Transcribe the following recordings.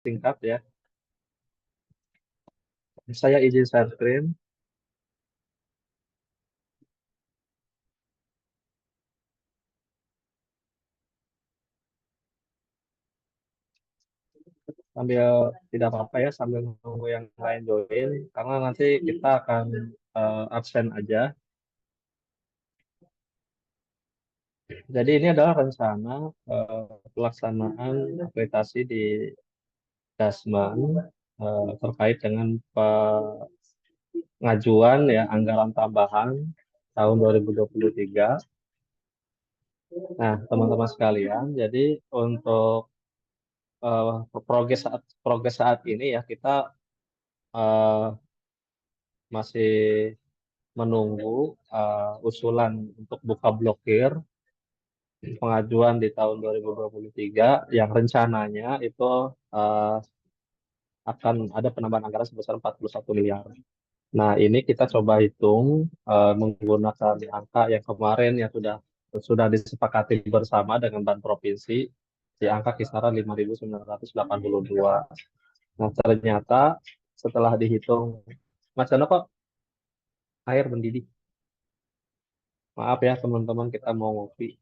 singkat ya. Saya izin share screen sambil tidak apa-apa ya sambil nunggu yang lain join karena nanti kita akan absen aja. Jadi ini adalah rencana pelaksanaan akreditasi di Dasman terkait dengan pengajuan ya anggaran tambahan tahun 2023. Nah, teman-teman sekalian, jadi untuk progres saat ini ya kita eh, masih menunggu usulan untuk buka blokir pengajuan di tahun 2023 yang rencananya itu eh, akan ada penambahan anggaran sebesar 41 miliar. Nah, ini kita coba hitung menggunakan angka yang kemarin yang sudah disepakati bersama dengan Bank Provinsi di angka kisaran 5.982. Nah, ternyata setelah dihitung, Mas Jono kok air mendidih? Maaf ya teman-teman, kita mau ngopi.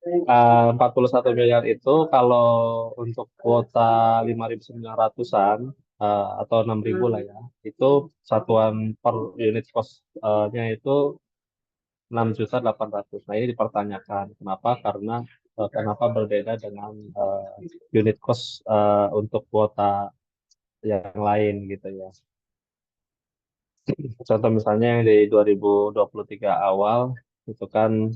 41 miliar itu kalau untuk kuota 5.900-an atau 6.000 lah ya, itu satuan per unit cost-nya itu 6.800.000. Nah ini dipertanyakan kenapa? Karena kenapa berbeda dengan unit cost untuk kuota yang lain gitu ya. Contoh misalnya yang di 2023 awal itu kan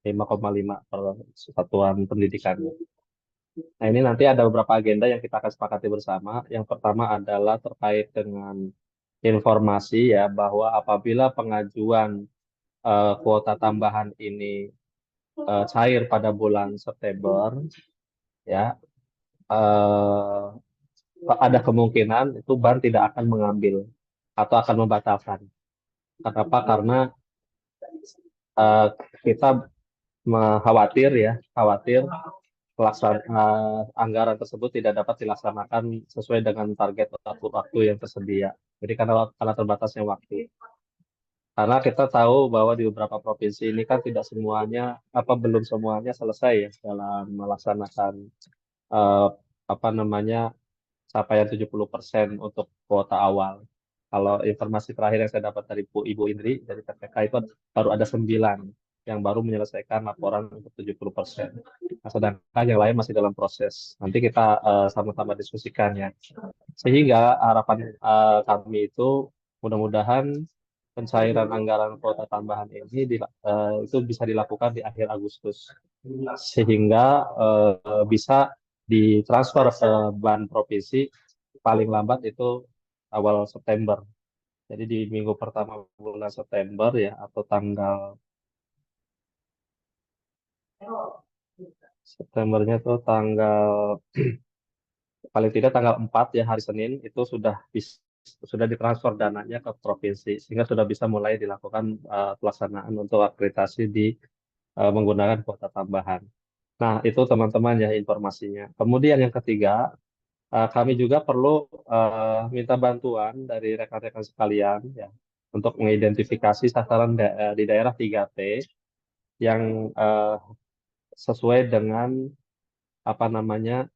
5,5 per satuan pendidikan. Nah, ini nanti ada beberapa agenda yang kita akan sepakati bersama. Yang pertama adalah terkait dengan informasi ya bahwa apabila pengajuan kuota tambahan ini cair pada bulan September ya eh, ada kemungkinan itu bank tidak akan mengambil atau akan membatalkan. Kenapa? Karena eh, kita khawatir ya, khawatir anggaran tersebut tidak dapat dilaksanakan sesuai dengan target waktu yang tersedia. Jadi karena terbatasnya waktu. Karena kita tahu bahwa di beberapa provinsi ini kan tidak semuanya, belum semuanya selesai ya dalam melaksanakan eh, apa namanya capaian 70% untuk kuota awal. Kalau informasi terakhir yang saya dapat dari Ibu Indri dari PPK itu baru ada 9 yang baru menyelesaikan laporan untuk 70%. Nah, sedangkan yang lain masih dalam proses. Nanti kita sama-sama diskusikan ya. Sehingga harapan kami itu mudah-mudahan pencairan anggaran kuota tambahan ini itu bisa dilakukan di akhir Agustus. Sehingga bisa ditransfer ke Bank Provinsi paling lambat itu awal September. Jadi di minggu pertama bulan September ya atau tanggal Septembernya tuh tanggal paling tidak tanggal 4 ya hari Senin itu sudah ditransfer dananya ke provinsi sehingga sudah bisa mulai dilakukan pelaksanaan untuk akreditasi menggunakan kuota tambahan. Nah, itu teman-teman ya informasinya. Kemudian yang ketiga, kami juga perlu minta bantuan dari rekan-rekan sekalian ya untuk mengidentifikasi sasaran di daerah 3T yang sesuai dengan apa namanya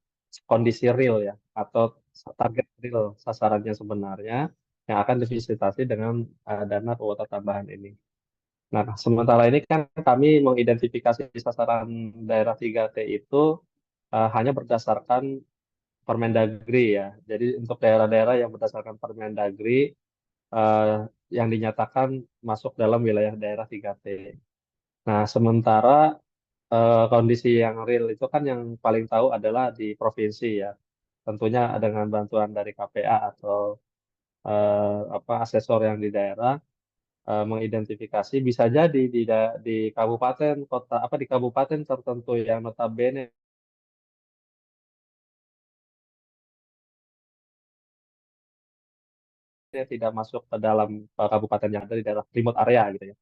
kondisi real ya atau target real sasarannya sebenarnya yang akan divisitasi dengan dana kuota tambahan ini. Nah, sementara ini kan kami mengidentifikasi sasaran daerah 3T itu hanya berdasarkan Permendagri ya. Jadi untuk daerah-daerah yang berdasarkan Permendagri eh, yang dinyatakan masuk dalam wilayah daerah 3T. Nah, sementara kondisi yang real itu kan yang paling tahu adalah di provinsi ya. Tentunya dengan bantuan dari KPA atau asesor yang di daerah mengidentifikasi bisa jadi di kabupaten kota di kabupaten tertentu yang notabene tidak masuk ke dalam kabupaten yang ada di daerah remote area gitu ya.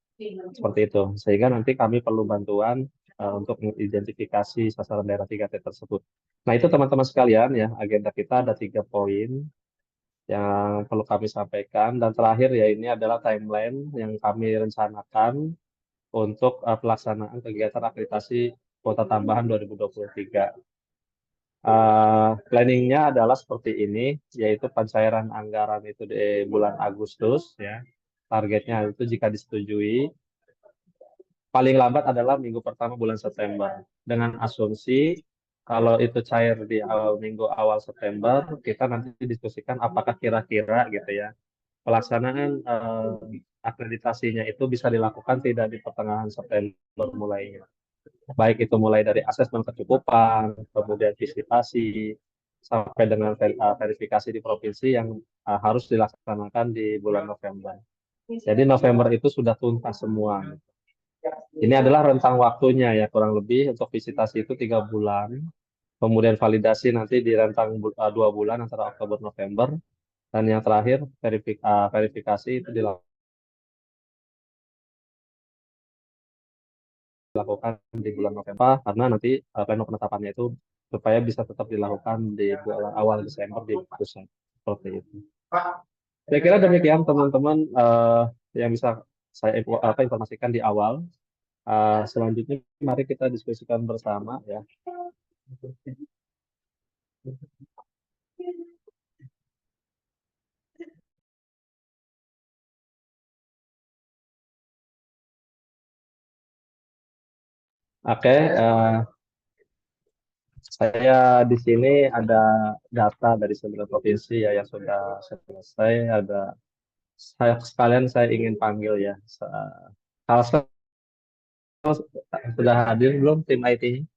Seperti itu. Sehingga nanti kami perlu bantuan untuk mengidentifikasi sasaran daerah 3T tersebut. Nah, itu teman-teman sekalian ya, agenda kita ada 3 poin yang perlu kami sampaikan. Dan terakhir ya, ini adalah timeline yang kami rencanakan untuk pelaksanaan kegiatan akreditasi kuota tambahan 2023. Planningnya adalah seperti ini, yaitu pencairan anggaran itu di bulan Agustus ya. Targetnya itu jika disetujui, paling lambat adalah minggu pertama bulan September. Dengan asumsi kalau itu cair di awal minggu awal September, kita nanti diskusikan apakah kira-kira gitu ya pelaksanaan akreditasinya itu bisa dilakukan tidak di pertengahan September mulainya. Baik itu mulai dari asesmen kecukupan, kemudian visitasi, sampai dengan verifikasi di provinsi yang harus dilaksanakan di bulan November. Jadi November itu sudah tuntas semua. Ini adalah rentang waktunya ya, kurang lebih untuk visitasi itu 3 bulan, kemudian validasi nanti di rentang 2 bulan antara Oktober November, dan yang terakhir verifikasi itu dilakukan di bulan November, karena nanti pleno penetapannya itu supaya bisa tetap dilakukan di awal Desember di pusat seperti itu. Saya kira demikian teman-teman yang bisa saya informasikan di awal. Selanjutnya mari kita diskusikan bersama ya. Oke, saya di sini ada data dari 9 provinsi ya yang sudah selesai. Ada sekalian saya ingin panggil ya. Kalau sudah hadir belum tim IT-nya?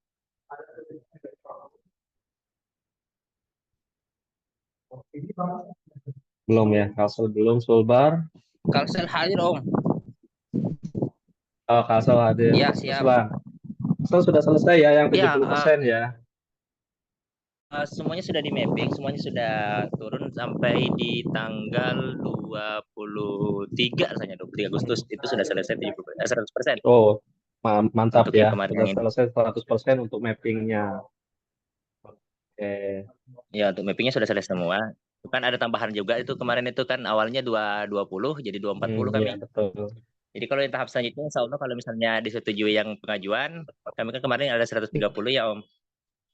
Belum ya, Kalsel belum, Sulbar. Kalsel hadir Om. Oh, Kalsel hadir. Ya siap. Kalsel sudah selesai ya yang Ya 70% ya. semuanya sudah di mapping, semuanya sudah turun sampai di tanggal 23 rasanya 23 Agustus itu sudah selesai 100%. Oh, mantap Untuk ya. yang kemarin Sudah yang ini. selesai 100% untuk mappingnya. Oke. Ya, untuk mappingnya sudah selesai semua. Itu kan ada tambahan juga itu kemarin itu kan awalnya 220 jadi 240 kami. Iya, betul. Jadi kalau yang tahap selanjutnya insya Allah kalau misalnya disetujui yang pengajuan, kami kan kemarin ada 130 ya Om,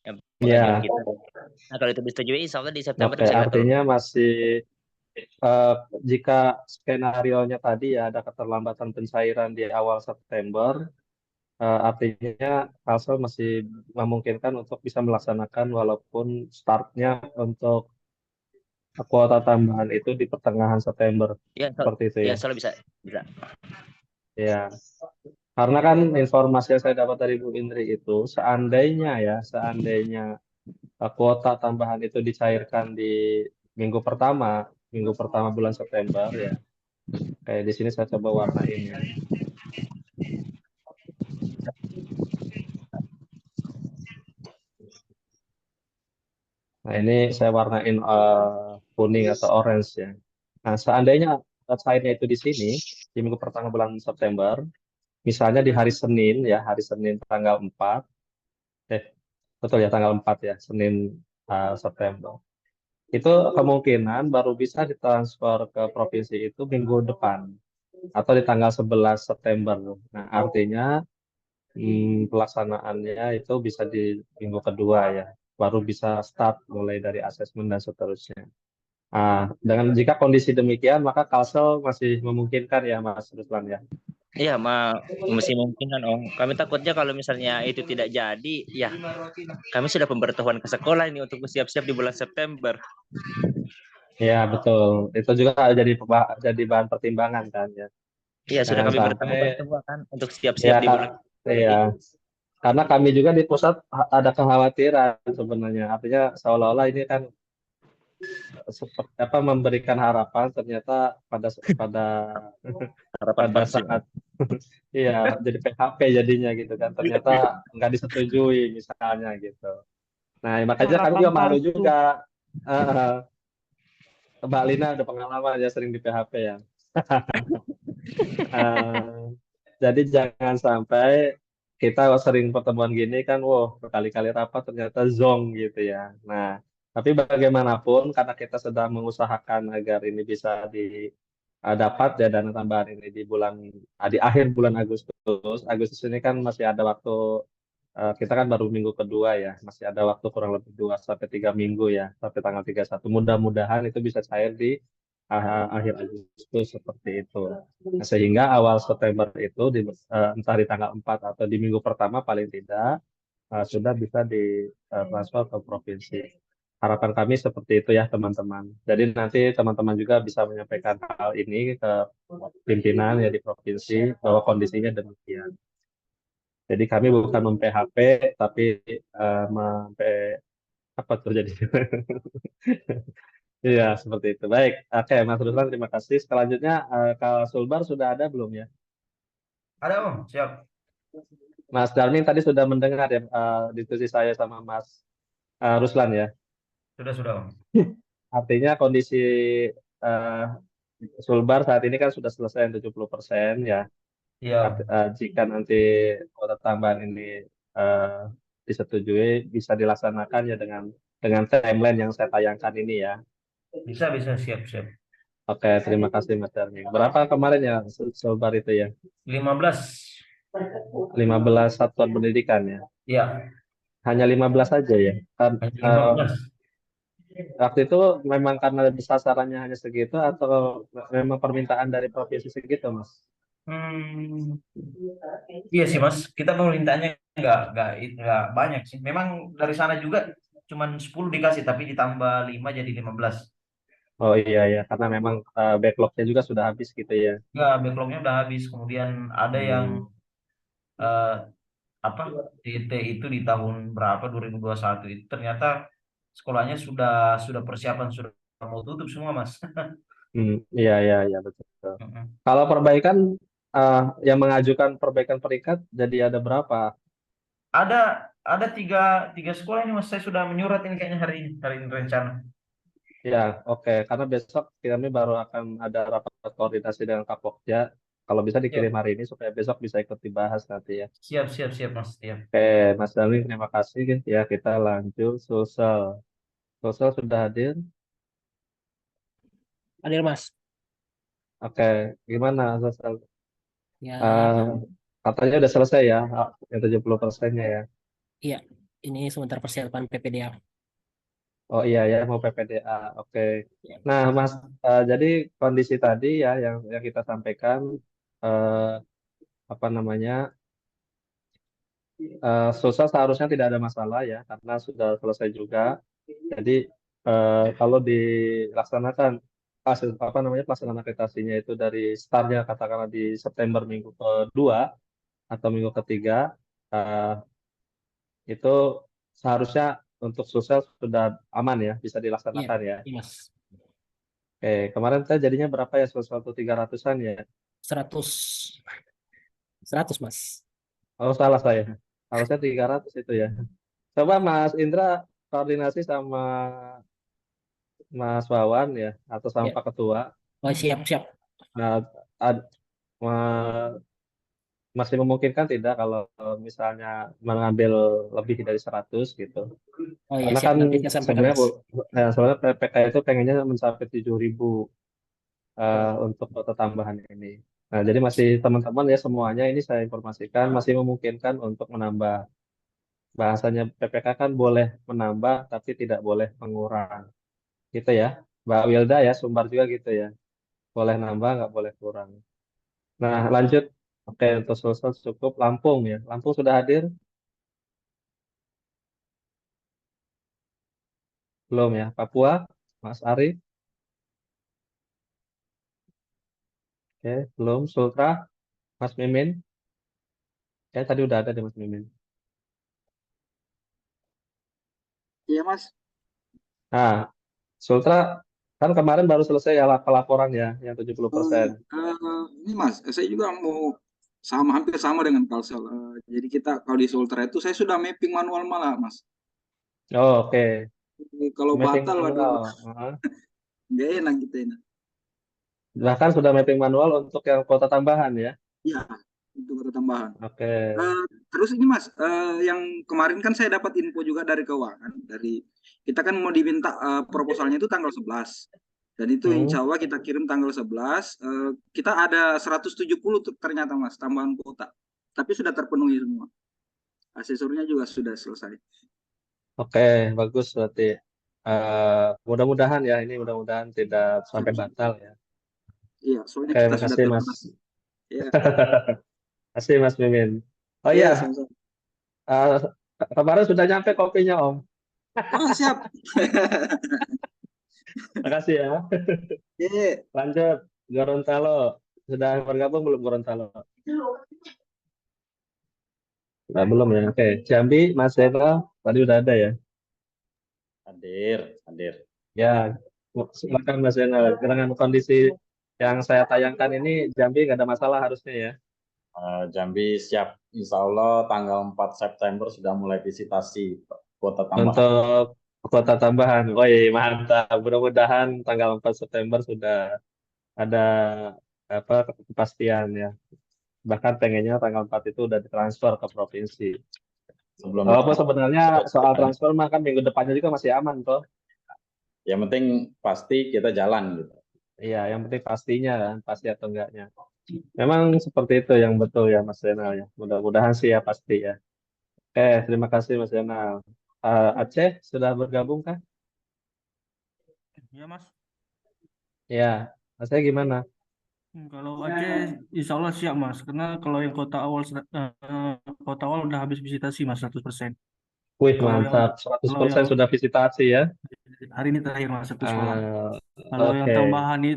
yang pengajuan Iya, kita. Nah kalau itu disetujui insya Allah di September oke. bisa kita turun. Artinya masih eh, jika skenario-nya tadi ya ada keterlambatan pencairan di awal September, artinya Kalsel masih memungkinkan untuk bisa melaksanakan walaupun startnya untuk kuota tambahan itu di pertengahan September, seperti itu Ya ya. insya Allah bisa. Bisa. Ya, karena kan informasi yang saya dapat dari Bu Indri itu, seandainya kuota tambahan itu dicairkan di minggu pertama, minggu pertama bulan September ya. Kayak di sini saya coba warnain ya. Nah, ini saya warnain kuning atau orange ya. Nah, seandainya cairnya itu di sini, di minggu pertama bulan September, misalnya di hari Senin ya, hari Senin tanggal 4, betul ya tanggal 4 ya, Senin September. Itu kemungkinan baru bisa ditransfer ke provinsi itu minggu depan atau di tanggal 11 September. Nah, artinya pelaksanaannya itu bisa di minggu kedua ya, baru bisa start mulai dari asesmen dan seterusnya. Dengan jika kondisi demikian, maka Kalsel masih memungkinkan ya, Mas Ruslan ya. Iya, masih mungkin kan Om. Kami takutnya kalau misalnya itu tidak jadi, ya kami sudah pemberitahuan ke sekolah ini untuk bersiap-siap di bulan September. Ya, betul. Itu juga jadi bahan pertimbangan kan ya. Iya, sudah Jangan kami sampai beritahukan semua kan untuk ya siap-siap di Kak, bulan ya. ini. Karena kami juga di pusat ada kekhawatiran sebenarnya. Artinya seolah-olah ini kan seperti apa memberikan harapan, ternyata pada pada Harapan pada palsu. saat iya jadi PHP jadinya gitu kan, ternyata nggak disetujui misalnya gitu. Nah, makanya kami Harapan juga malu palsu. juga. Eh, Mbak Lina udah pengalaman ya sering di PHP ya. Eh, jadi jangan sampai kita sering pertemuan gini kan, wow, berkali-kali rapat ternyata zonk gitu ya. Nah, tapi bagaimanapun karena kita sedang mengusahakan agar ini bisa dapat ya dana tambahan ini di di akhir bulan Agustus. Agustus ini kan masih ada waktu, kita kan baru minggu kedua ya, masih ada waktu kurang lebih 2 sampai 3 minggu ya, sampai tanggal 31. Mudah-mudahan itu bisa cair di akhir Agustus seperti itu. Nah, sehingga awal September itu entah di tanggal 4 atau di minggu pertama paling tidak sudah bisa ditransfer ke provinsi. Harapan kami seperti itu ya teman-teman. Jadi nanti teman-teman juga bisa menyampaikan hal ini ke pimpinan ya di provinsi bahwa kondisinya demikian. Jadi kami bukan mem-PHP tapi apa tuh jadi? Iya, seperti itu. Baik, oke Mas Ruslan terima kasih. Selanjutnya Kak Sulbar sudah ada belum ya? Ada Om, siap. Mas Darmin tadi sudah mendengar ya diskusi saya sama Mas Ruslan ya. Sudah Om. Artinya kondisi eh, Sulbar saat ini kan sudah selesai 70% ya. Iya Om. Jika nanti kuota tambahan ini eh, disetujui, bisa dilaksanakan ya dengan timeline yang saya tayangkan ini ya. Bisa, siap. Oke, terima kasih Mas Darmin. Berapa kemarin ya Sulbar itu ya? 15. 15 satuan pendidikan ya. Iya, Hanya 15 saja ya. hanya Eh, 15. waktu itu memang karena sasarannya hanya segitu atau memang permintaan dari provinsi segitu, Mas? Hmm, iya sih Mas, kita permintaannya nggak banyak sih. Memang dari sana juga cuman 10 dikasih, tapi ditambah 5 jadi 15. Oh iya ya, karena memang backlognya juga sudah habis gitu ya. Nggak, backlognya udah habis. Kemudian ada yang Hmm, eh, apa TT itu di tahun berapa 2021 itu ternyata sekolahnya sudah persiapan sudah mau tutup semua Mas. iya betul. Kalau perbaikan yang mengajukan perbaikan peringkat jadi ada berapa? Ada ada tiga sekolah ini Mas. Saya sudah menyurat ini kayaknya hari ini rencana. Ya, oke. Karena besok kami baru akan ada rapat koordinasi dengan Kapokja. Kalau bisa dikirim Siap, hari ini supaya besok bisa ikut dibahas nanti ya. siap Mas. Siap. Oke, Mas Dani, terima kasih ya. Kita lanjut sosial. Sosial sudah hadir. Hadir Mas. Oke, gimana sosial? Ya, Eh, katanya udah selesai ya, yang 70%-nya ya. iya. Ini sebentar persiapan PPDA. Oh iya ya, mau PPDA. Oke. Ya, Nah, Mas, jadi kondisi tadi ya yang kita sampaikan eh, apa namanya? Sosial seharusnya tidak ada masalah ya, karena sudah selesai juga. Jadi kalau dilaksanakan apa namanya pelaksanaan akreditasinya itu dari startnya katakanlah di September minggu kedua atau minggu ketiga, eh, itu seharusnya untuk sosial sudah aman ya, bisa iya, dilaksanakan ya. iya, Mas. Oke, kemarin saya jadinya berapa ya, sesuatu 300-an ya? 100, 100 Mas. Oh salah saya, harusnya 300 itu ya. Coba Mas Indra koordinasi sama Mas Wawan ya, atau sama Ya. Pak Ketua. Oh, siap. Nah, ad- ma- masih memungkinkan tidak kalau misalnya mengambil lebih dari 100 gitu. Oh ya, Karena siap. kan Nanti saya sampaikan sebenarnya Mas. sebenarnya PPK itu pengennya mencapai 7.000 untuk kota tambahan ini. Nah, jadi masih teman-teman ya semuanya ini saya informasikan masih memungkinkan untuk menambah. Bahasanya PPK kan boleh menambah tapi tidak boleh mengurang. Gitu ya. Mbak Wilda ya, Sumbar juga gitu ya. Boleh nambah, nggak boleh kurang. Nah, lanjut. Oke, untuk sosial cukup. Lampung ya. Lampung sudah hadir? Belum ya. Papua, Mas Ari? Oke, belum. Sultra, Mas Mimin? Ya, tadi udah ada deh Mas Mimin. Iya Mas. Nah, Sultra kan kemarin baru selesai ya pelaporan ya, yang 70%. Ini Mas, saya juga mau hampir sama dengan Kalsel. Jadi kita kalau di Sultra itu saya sudah mapping manual malah Mas. Oh, oke. Kalau Mapping batal, waduh, manual. Heeh. nggak enak gitu ini. Bahkan sudah mapping manual untuk yang kota tambahan ya. Iya, untuk kota tambahan. Oke. Terus ini Mas, yang kemarin kan saya dapat info juga dari keuangan, dari kita kan mau diminta proposalnya itu tanggal 11. Dan itu insya Allah kita kirim tanggal 11. Kita ada 170 ternyata Mas, tambahan kuota. Tapi sudah terpenuhi semua. Asesornya juga sudah selesai. Oke, bagus berarti. Mudah-mudahan ya, ini mudah-mudahan tidak sampai batal ya. Iya, soalnya Oke, kita sudah makasih Mas. terbatas. Ya, Makasih Mas Mimin. Oh ya, iya, sama-sama. kemarin sudah nyampe kopinya Om. Oh, siap. Makasih ya. Iya. Lanjut, Gorontalo. Sudah bergabung belum Gorontalo? Nah, belum ya. Oke, Jambi, Mas Zainal, tadi udah ada ya. Hadir. Ya, silakan Mas Zainal. Dengan kondisi yang saya tayangkan ini, Jambi nggak ada masalah harusnya ya. Jambi siap. Insya Allah tanggal 4 September sudah mulai visitasi kuota tambahan. Untuk kota tambahan. Woi, mantap. Mudah-mudahan tanggal 4 September sudah ada kepastian ya. Bahkan pengennya tanggal 4 itu udah ditransfer ke provinsi. Sebelum Walaupun itu, sebenarnya soal transfer mah kan minggu depannya juga masih aman toh. yang penting pasti kita jalan gitu. Iya, yang penting pastinya kan, pasti atau enggaknya. Memang seperti itu yang betul ya Mas Zainal ya. Mudah-mudahan sih ya pasti ya. Terima kasih Mas Zainal. Aceh sudah bergabung kah? Ya Mas, Ya, Aceh gimana? kalau Aceh insya Allah siap Mas, karena kalau yang kota awal udah habis visitasi Mas 100%. Wih, Kalau yang mantap. kalau 100% yang sudah visitasi ya. hari ini terakhir Mas satu sekolah. Ah, Kalau Oke,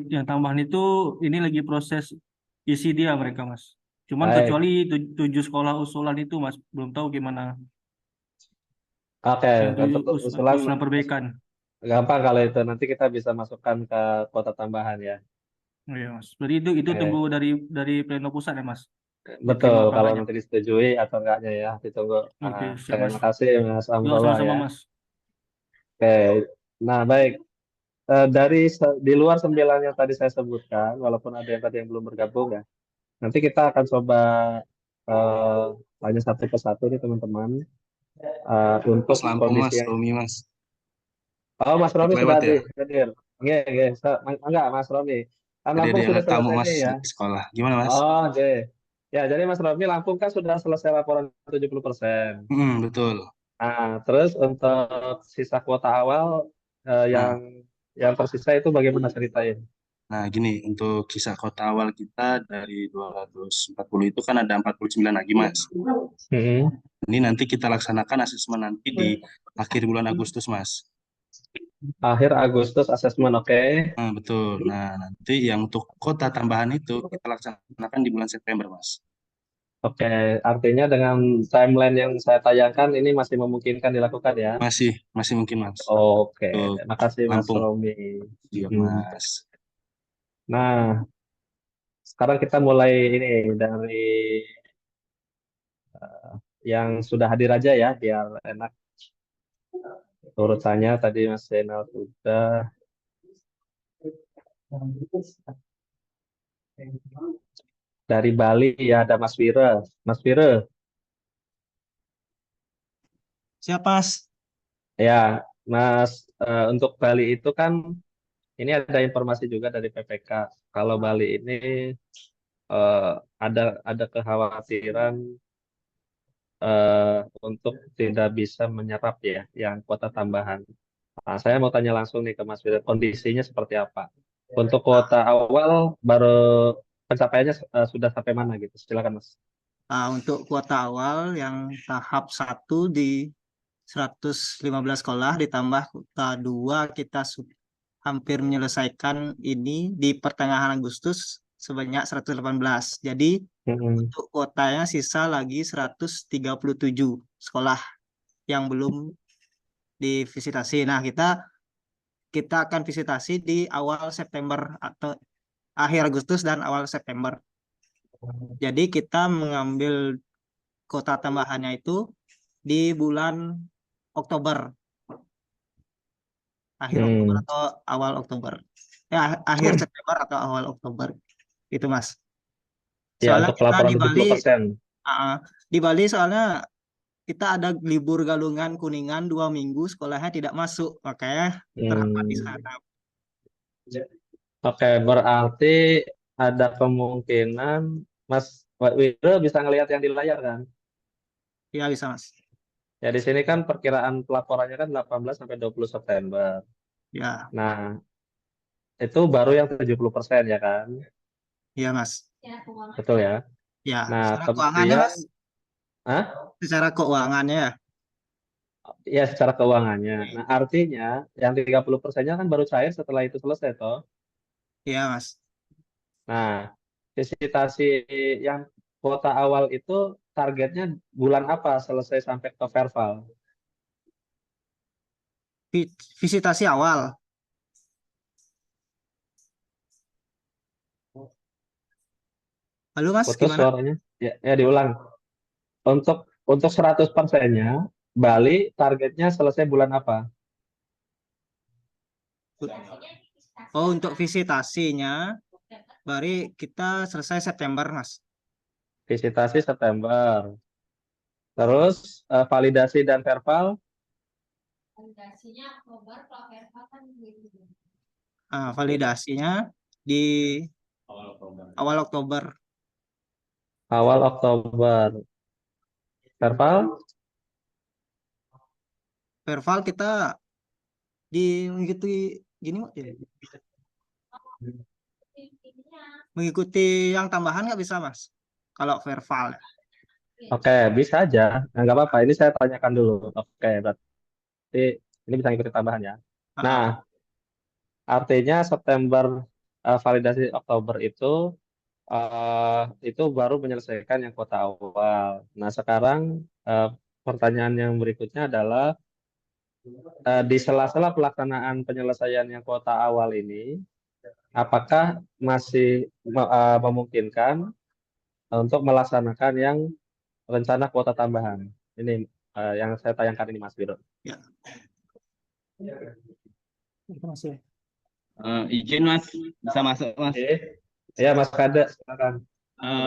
yang tambahan itu ini lagi proses isi dia mereka Mas. Cuman baik. kecuali 7 sekolah usulan itu Mas, belum tahu gimana Oke, yang 7 untuk usulan usulan perbaikan. gampang kalau itu. Nanti kita bisa masukkan ke kota tambahan ya. Oh, iya Mas. Jadi itu Oke, tunggu dari pleno pusat ya Mas. betul. Diterima apa Kalau enggaknya. nanti disetujui atau enggaknya ya, ditunggu. Oke, siap Terima Mas. kasih Mas Yo, Amrullah sama-sama ya. Mas. Oke, nah baik. Di luar 9 yang tadi saya sebutkan, walaupun ada yang tadi yang belum bergabung ya, nanti kita akan coba eh, tanya satu persatu nih teman-teman untuk Mas Lampung kondisi Mas, yang. Romi Mas. Oh, Mas Romi sudah Kelewat ya? hadir. Nggih. Enggak, Mas Romi. Kan Tadi ada Lampung yang sudah tamu selesai Mas nih ya. di sekolah. Gimana Mas? Oh, oke. Ya, jadi Mas Romi Lampung kan sudah selesai laporan 70%. Betul. Nah, terus untuk sisa kuota awal Nah, yang tersisa itu bagaimana ceritain? nah gini, untuk kisah kota awal kita dari 240 itu kan ada 49 lagi Mas. Hmm. Ini nanti kita laksanakan asesmen nanti di akhir bulan Agustus Mas. Akhir Agustus asesmen, oke. Nah, betul. Nah, nanti yang untuk kota tambahan itu kita laksanakan di bulan September Mas. Oke, artinya dengan timeline yang saya tayangkan ini masih memungkinkan dilakukan ya? Masih mungkin Mas. Oke, Untuk terima kasih Mas Lampung. Romi. Iya Hmm. Mas. Nah, sekarang kita mulai ini dari yang sudah hadir aja ya, biar enak urutannya. Tadi Mas Zainal sudah. Dari Bali ya ada Mas Wira. Mas Wira, Siap, Mas. ya Mas, untuk Bali itu kan ini ada informasi juga dari PPK. Kalau Bali ini eh, ada kekhawatiran untuk tidak bisa menyerap ya yang kuota tambahan. Nah, saya mau tanya langsung nih ke Mas Wira, kondisinya seperti apa? Untuk kuota awal baru pencapaiannya sudah sampai mana gitu? Silakan Mas. Untuk kuota awal yang tahap 1 di 115 sekolah ditambah kuota 2 kita hampir menyelesaikan ini di pertengahan Agustus sebanyak 118. Jadi untuk kuotanya sisa lagi 137 sekolah yang belum divisitasi. Nah, kita akan visitasi di awal September atau akhir Agustus dan awal September. Jadi kita mengambil kota tambahannya itu di bulan Oktober. Akhir Oktober atau awal Oktober. Akhir September atau awal Oktober. Itu Mas. Ya, Soalnya untuk kita pelaporan di Bali, 70%. di Bali soalnya kita ada libur Galungan Kuningan 2 minggu, sekolahnya tidak masuk, makanya terhambat di Hmm. sana. Oke, berarti ada kemungkinan Mas Wiro bisa ngelihat yang di layar kan? Ya bisa Mas. Ya, di sini kan perkiraan pelaporannya kan 18 sampai 20 September. Ya, Nah, itu baru yang 70% ya kan? ya Mas. Betul ya? Ya, Nah, secara keuangannya kemudian, Mas, ah, secara keuangannya ya. ya secara keuangannya. Nah, artinya yang 30%-nya kan baru cair setelah itu selesai toh. Ya Mas. Nah, visitasi yang kuota awal itu targetnya bulan apa selesai sampai ke Verval? Visitasi awal. Halo Mas, Putus gimana? suaranya? Ya diulang. Untuk 100%-nya Bali targetnya selesai bulan apa? Oh, untuk visitasinya, baru kita selesai September Mas. Visitasi September. Terus validasi dan Verval Validasinya di awal Oktober. awal Oktober. Verval Verval kita mengikuti gini Mas, ya. Mengikuti yang tambahan nggak bisa Mas? Kalau Verval. Oke, bisa aja. Nah, nggak apa-apa. Ini saya tanyakan dulu. Oke, berarti ini bisa ngikutin tambahan ya. Nah, Ah, artinya September validasi Oktober itu baru menyelesaikan yang kuota awal. Nah, sekarang pertanyaan yang berikutnya adalah di sela-sela pelaksanaan penyelesaian yang kuota awal ini, apakah masih memungkinkan untuk melaksanakan yang rencana kuota tambahan? Ini yang saya tayangkan ini, Mas Biro. ya. Itu masih. Izin Mas, bisa masuk Mas. Oke. Ya, Mas Kada, silakan.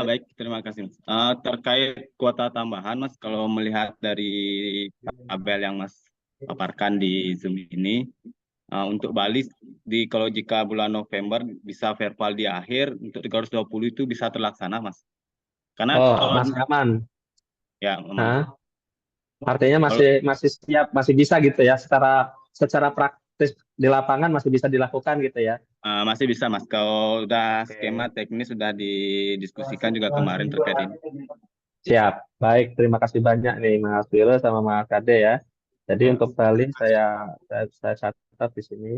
Baik, terima kasih Mas. Terkait kuota tambahan Mas, kalau melihat dari tabel yang Mas paparkan di Zoom ini, untuk Bali kalau jika bulan November bisa verbal di akhir, untuk 320 itu bisa terlaksana Mas. Karena Oh, kalau masih aman. ya aman. Hah? Artinya Kalau masih siap, masih bisa gitu ya, secara praktis di lapangan masih bisa dilakukan gitu ya. masih bisa Mas. Kalau udah Oke. skema teknis sudah didiskusikan juga kemarin terkait ini. Siap. Baik, terima kasih banyak nih Mas Wiro sama Mas Kade ya. Jadi untuk Bali saya catat di sini.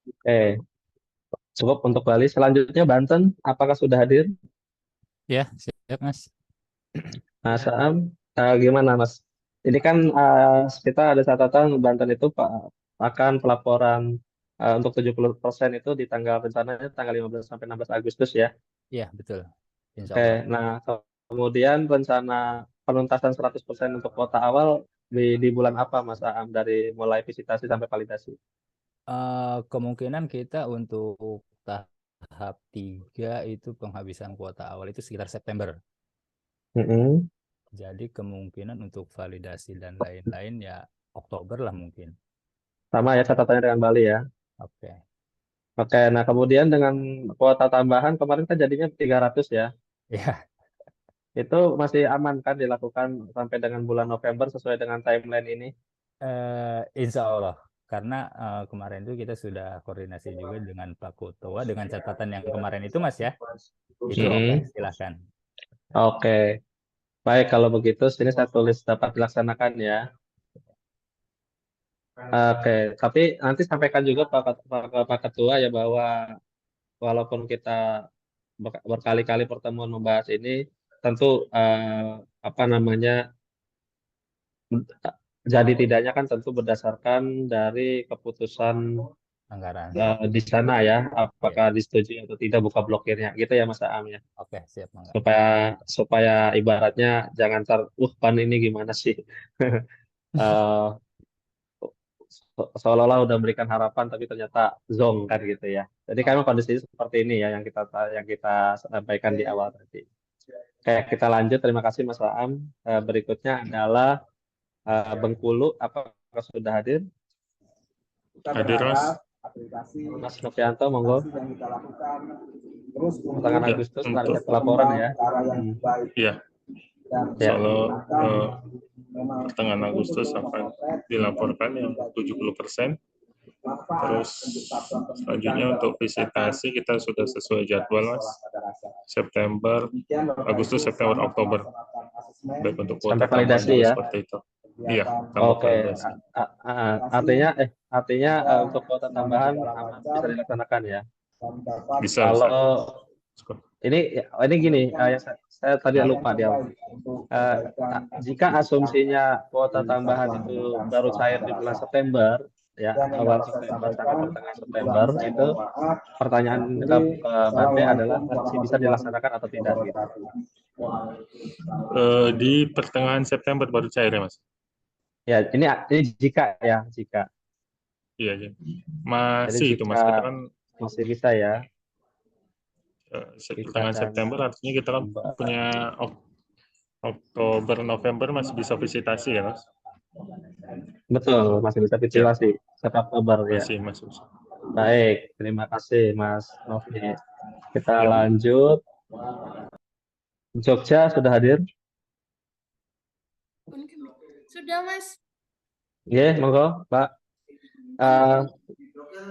Oke, cukup untuk Bali. Selanjutnya Banten, apakah sudah hadir? Ya, siap Mas. Mas Am, gimana Mas? Ini kan kita ada catatan Banten itu akan pelaporan untuk 70% itu di rencananya tanggal 15 sampai 16 Agustus ya. Iya, betul. Insya Oke, Allah. nah kemudian rencana penuntasan 100% untuk kuota awal di bulan apa Mas Am dari mulai visitasi sampai validasi? Kemungkinan kita untuk tahap 3 itu penghabisan kuota awal itu sekitar September. Mm-mm. Jadi kemungkinan untuk validasi dan lain-lain ya Oktober lah mungkin. Sama ya catatannya dengan Bali ya. Oke. Oke, nah kemudian dengan kuota tambahan kemarin kan jadinya 300 ya. Ya, Itu masih aman kan dilakukan sampai dengan bulan November sesuai dengan timeline ini? insya Allah. Karena kemarin itu kita sudah koordinasi juga dengan Pak Kutowa dengan catatan yang kemarin itu Mas ya. Itu oke, Mm-mm. silahkan. Oke, baik kalau begitu sini saya tulis dapat dilaksanakan ya. Oke, tapi nanti sampaikan juga Pak Ketua ya bahwa walaupun kita berkali-kali pertemuan membahas ini, tentu apa namanya jadi tidaknya kan tentu berdasarkan dari keputusan Anggaran. di sana ya, apakah disetujui atau tidak buka blokirnya, gitu ya Mas Aam ya. Oke, siap, Mangga. Supaya ibaratnya jangan PAN ini gimana sih? Eh, Seolah-olah udah memberikan harapan tapi ternyata zong kan gitu ya. Jadi kan kondisi seperti ini ya yang kita sampaikan di awal tadi. Kayak kita lanjut, terima kasih Mas Aam. Berikutnya adalah Bengkulu, apakah sudah hadir? Hadir, Mas. Mas Novianto, monggo. Pertengahan Ya, Agustus, untuk target pelaporan ya. ya, Ya. kalau pertengahan Agustus akan dilaporkan yang 70%. Terus selanjutnya untuk visitasi kita sudah sesuai jadwal, Mas. September, Agustus, September, Oktober. Baik untuk kuota Sampai validasi tambahan juga ya. seperti itu. Iya, tambah Oke, validasi. artinya untuk kuota tambahan aman bisa dilaksanakan ya. Bisa, Kalau ini gini, yang saya tadi lupa di awal. Jika asumsinya kuota tambahan itu baru cair di bulan September, ya awal September sampai pertengahan September, itu pertanyaan ke Bante adalah masih bisa dilaksanakan atau tidak gitu. Di pertengahan September baru cair ya, Mas? Ya, ini jika ya, jika. Iya, iya. Masih Jadi itu, Mas. jika Kita kan masih bisa ya. pertengahan September artinya kita kan punya Oktober, November masih bisa visitasi ya, Mas? Betul, masih bisa visitasi. September ya. Masih bisa. Baik, terima kasih Mas Novi. Kita lanjut. Jogja sudah hadir? Sudah, Mas. Iya, monggo, Pak.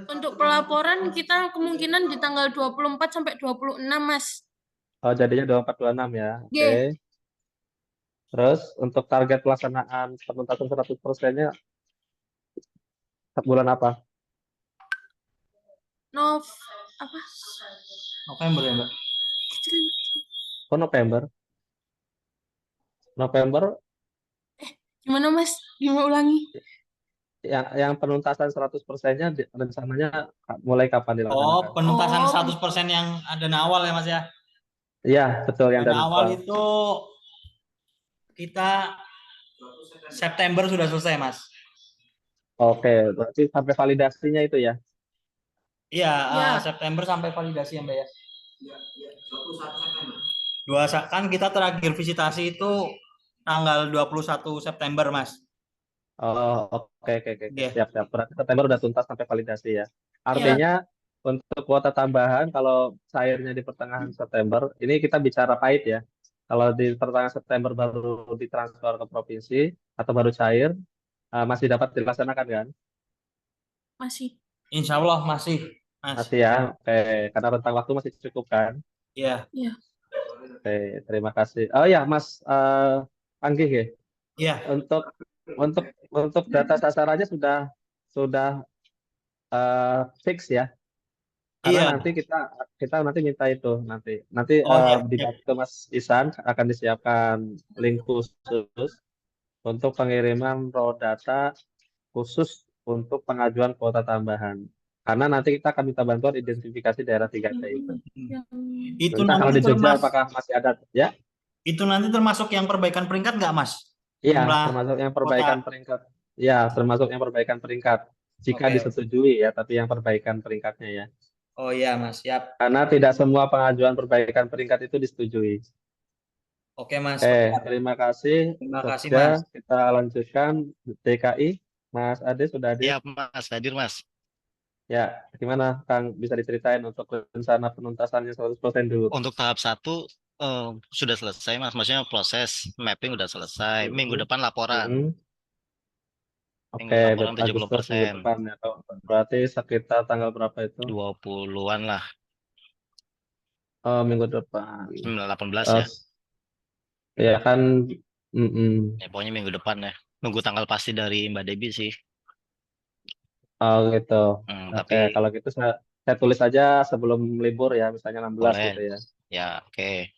Untuk pelaporan kita kemungkinan di tanggal 24 sampai 26, Mas. Oh, jadinya 24-26 ya. Oke. Iya. Terus untuk target pelaksanaan penuntasan 100%-nya bulan apa? November ya, Mbak? Oh, November. November Gimana, Mas? Gimana ulangi? yang penuntasan 100%-nya rencananya mulai kapan dilaksanakan? Oh, penuntasan 100% yang dana awal ya, Mas ya? Iya, betul yang Dana awal itu kita September sudah selesai, Mas. Oke, berarti sampai validasinya itu ya? Iya, September sampai validasi ya, Mbak ya. 21 kan kita terakhir visitasi itu tanggal 21 September, Mas. Oh, oke. Siap. Berarti September udah tuntas sampai validasi ya. Artinya untuk kuota tambahan kalau cairnya di pertengahan September, ini kita bicara pahit ya. Kalau di pertengahan September baru ditransfer ke provinsi atau baru cair, masih dapat dilaksanakan kan? Masih. Insya Allah masih, Mas. Masih ya. Oke, karena rentang waktu masih cukup kan? Iya. Oke, terima kasih. Oh ya, Mas Anggi ya. Iya. Untuk data sasarannya sudah fix ya. Karena nanti kita nanti minta itu nanti dibantu ke Mas Isan akan disiapkan link khusus untuk pengiriman raw data khusus untuk pengajuan kuota tambahan. Karena nanti kita akan minta bantuan identifikasi daerah 3T itu. Itu Entah nanti kalau di Jogja apakah masih ada ya? Itu nanti termasuk yang perbaikan peringkat nggak, Mas? Iya, termasuk yang perbaikan peringkat. Iya, termasuk yang perbaikan peringkat. Jika disetujui ya, tapi yang perbaikan peringkatnya ya. Oh iya, Mas, siap. Karena tidak semua pengajuan perbaikan peringkat itu disetujui. Oke, Mas. Terima kasih. Terima kasih, Jogja, Mas. kita lanjutkan DKI. Mas Ade sudah hadir? Iya, Mas, hadir, Mas. Ya, gimana Kang? Bisa diceritain untuk rencana penuntasannya 100% dulu? Untuk tahap 1 sudah selesai, Mas. Maksudnya proses mapping udah selesai. Minggu depan laporan. Oke, Agustus minggu depan ya. Berarti sekitar tanggal berapa itu? 20-an lah. Oh, minggu depan. 18 ya. Ya kan. Ya, pokoknya minggu depan ya. Nunggu tanggal pasti dari Mbak Debbie sih. Oh gitu. Tapi kalau gitu saya tulis aja sebelum libur ya, misalnya 16 boleh. gitu ya. Ya, oke.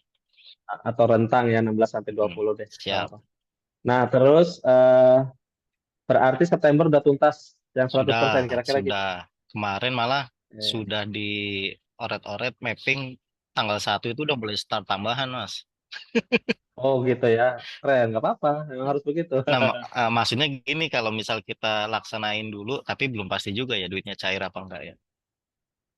Atau rentang ya 16 sampai 20 deh. Siap. Nah, terus Berarti September udah tuntas yang 100% Sudah, kira-kira gitu. sudah. Kemarin malah Oke. sudah di oret-oret mapping tanggal 1 itu udah boleh start tambahan, Mas. Oh gitu ya, keren, nggak apa-apa, memang harus begitu. Nah, maksudnya gini, kalau misal kita laksanain dulu, tapi belum pasti juga ya duitnya cair apa enggak ya.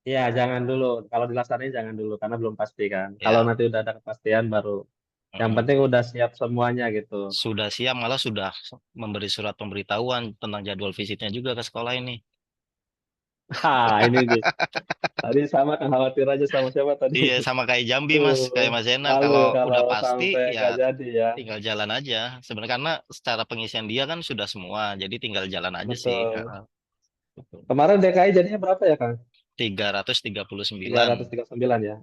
Iya, jangan dulu. Kalau dilaksanain jangan dulu karena belum pasti kan. Kalau Ya, nanti udah ada kepastian baru. Yang mm-mm. penting udah siap semuanya gitu. Sudah siap, malah sudah memberi surat pemberitahuan tentang jadwal visitnya juga ke sekolah ini. Ini nih. Tadi sama kan khawatir aja sama siapa tadi? Iya, sama kayak Jambi, Mas, kayak Tuh, Mas Zenar. malu Kalau kalau udah pasti sampai nggak ya jadi ya. tinggal jalan aja. Sebenarnya karena secara pengisian dia kan sudah semua, jadi tinggal jalan aja sih. Betul. Kemarin DKI jadinya berapa ya, Kang? 339. 339 ya.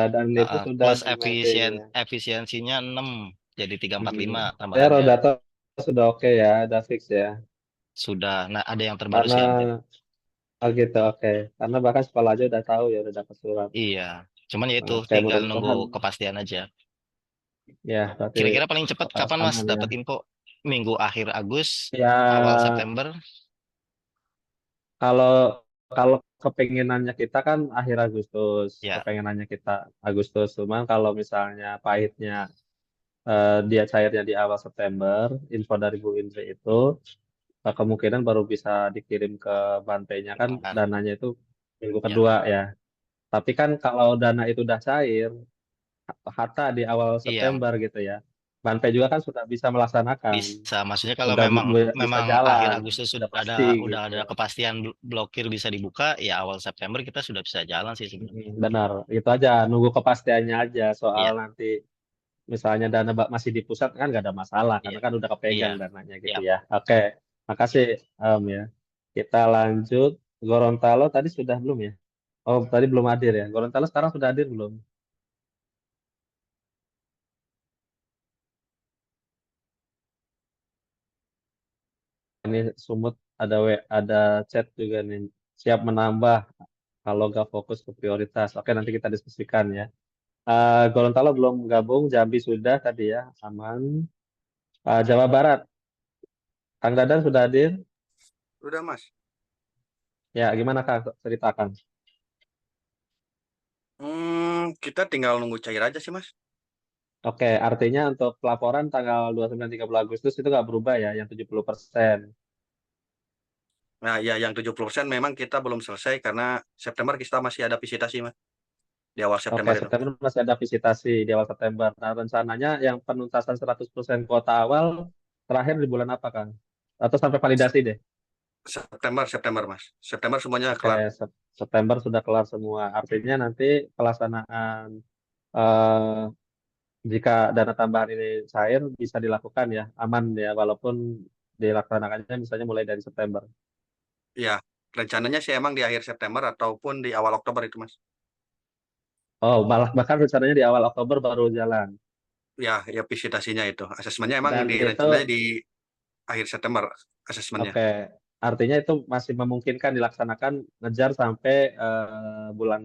Dan itu sudah Plus di mapping ya. efisiensinya 6, jadi 345 Saya tambahannya. data sudah oke ya, udah fix ya. Sudah. Nah, ada yang terbaru Karena sih update. oh gitu, oke. Karena bahkan sekolah aja udah tahu ya, udah dapat surat. Iya, cuman ya itu Oke, tinggal mudah-mudahan nunggu kepastian aja. ya berarti Kira-kira paling cepat kapan, Mas, aman ya. dapat info? Minggu akhir Agustus, Ya, awal September? kalau kalau kepengenannya kita kan akhir Agustus, Ya, kepengenannya kita Agustus. Cuman kalau misalnya pahitnya dia cairnya di awal September, info dari Bu Indri itu kemungkinan baru bisa dikirim ke Bantainya kan kan? dananya itu minggu Ya, kedua ya. Tapi kan kalau dana itu udah cair, hatta di awal iya, September gitu ya, Bantai juga kan sudah bisa melaksanakan, bisa. Maksudnya kalau udah memang bisa akhir jalan, Agustus udah sudah pasti udah gitu. ada kepastian blokir bisa dibuka, ya awal September kita sudah bisa jalan sih sebenarnya. Benar, itu aja, nunggu kepastiannya aja. Soal Iya, nanti misalnya dana masih di pusat kan nggak ada masalah, karena iya, kan udah kepegang iya, dananya iya. gitu ya. Oke, makasih ya. Kita lanjut. Gorontalo tadi sudah belum ya? Oh, tadi belum hadir ya. Gorontalo sekarang sudah hadir belum? Ini Sumut ada chat juga nih. Siap menambah kalau nggak fokus ke prioritas. Oke, nanti kita diskusikan ya. Gorontalo belum gabung, Jambi sudah tadi ya, aman. Jawa Barat, Kang Dadan sudah hadir? Udah, Mas. Ya, gimana Kang? Ceritakan. Kita tinggal nunggu cair aja sih, Mas. Oke, artinya untuk pelaporan tanggal 29-30 Agustus itu nggak berubah ya, yang 70%. Nah, ya yang 70% memang kita belum selesai karena September kita masih ada visitasi, Mas. Di awal Oke, September itu. September masih ada visitasi di awal September. Nah, rencananya yang penuntasan 100% kuota awal terakhir di bulan apa, Kang? Atau sampai validasi deh? September, Mas. September semuanya Oke, kelar. September sudah kelar semua. Artinya nanti pelaksanaan eh, jika dana tambahan ini cair bisa dilakukan ya, aman ya, walaupun dilaksanakannya misalnya mulai dari September. Iya, rencananya sih emang di akhir September ataupun di awal Oktober itu, Mas. Oh, bahkan rencananya di awal Oktober baru jalan. Ya visitasinya itu. Asesmennya emang Dan rencananya itu, di akhir September asesmennya. oke, artinya itu masih memungkinkan dilaksanakan ngejar sampai bulan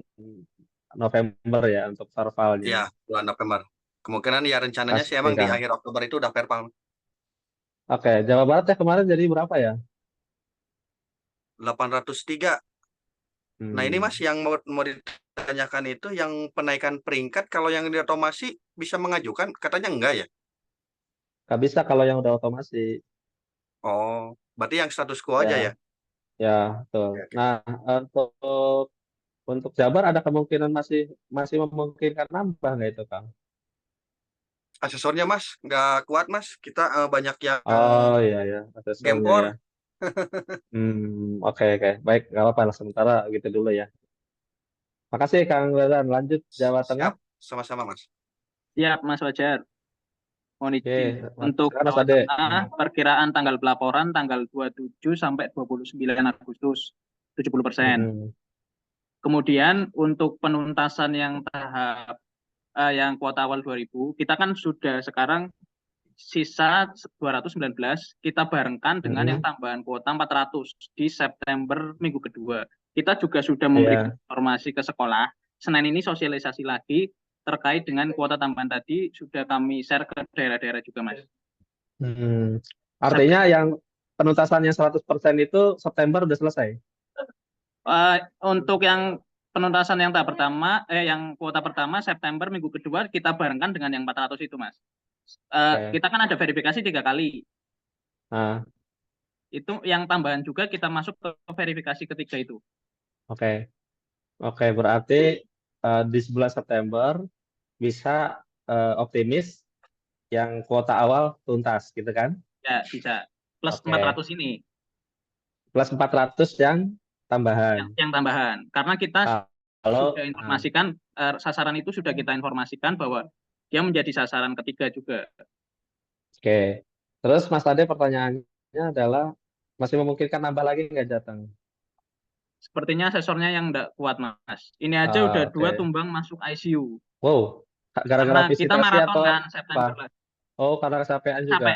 November ya untuk Iya, sarvalnya. bulan November. Kemungkinan ya rencananya sih Pasti emang di kan. akhir Oktober itu udah verbal. Oke, Jawa Barat ya kemarin jadi berapa ya? 803. Nah ini Mas yang mau ditanyakan itu yang penaikan peringkat kalau yang di otomasi bisa mengajukan katanya enggak ya? Nggak bisa kalau yang udah otomasi. Oh, berarti yang status quo aja ya? Ya, betul. Nah, untuk Jabar ada kemungkinan masih memungkinkan nambah nggak itu, Kang? Asesornya Mas nggak kuat Mas, kita banyak yang Oh iya ya, asesornya gempor. ya. Oke, baik, nggak apa-apa lah sementara gitu dulu ya. Makasih Kang Dadan. Lanjut Jawa Tengah. Siap, sama-sama Mas. Siap, Mas Wajar. Mohon izin. Untuk silakan, Mas Jawa Ade. Tengah, perkiraan tanggal pelaporan tanggal 27 sampai 29 Agustus, 70%. Kemudian untuk penuntasan yang tahap yang kuota awal 2000, kita kan sudah sekarang sisa 219, kita barengkan dengan yang tambahan kuota 400 di September minggu kedua. Kita juga sudah memberikan informasi ke sekolah. Senin ini sosialisasi lagi terkait dengan kuota tambahan tadi, sudah kami share ke daerah-daerah juga, Mas. Artinya penuntasannya 100% itu September udah selesai. Untuk yang penuntasan yang tahap pertama, yang kuota pertama September minggu kedua kita barengkan dengan yang 400 itu, Mas. Kita kan ada verifikasi 3 kali. Nah, Itu yang tambahan juga kita masuk ke verifikasi ketiga itu. oke. Oke, berarti di bulan September bisa optimis yang kuota awal tuntas, gitu kan? Ya, bisa. Plus Oke. 400 ini. Plus 400 yang tambahan. Yang tambahan. Karena kita Kalau sudah informasikan, sasaran itu sudah kita informasikan bahwa dia menjadi sasaran ketiga juga. Oke. Terus Mas Ade pertanyaannya adalah masih memungkinkan nambah lagi nggak Jateng? Sepertinya asesornya yang enggak kuat, Mas. Ini aja udah 2 Oke. tumbang masuk ICU. Wow, gara-gara Karena kita visitasi maraton atau kan September apa? lah. Oh, karena kecapean juga.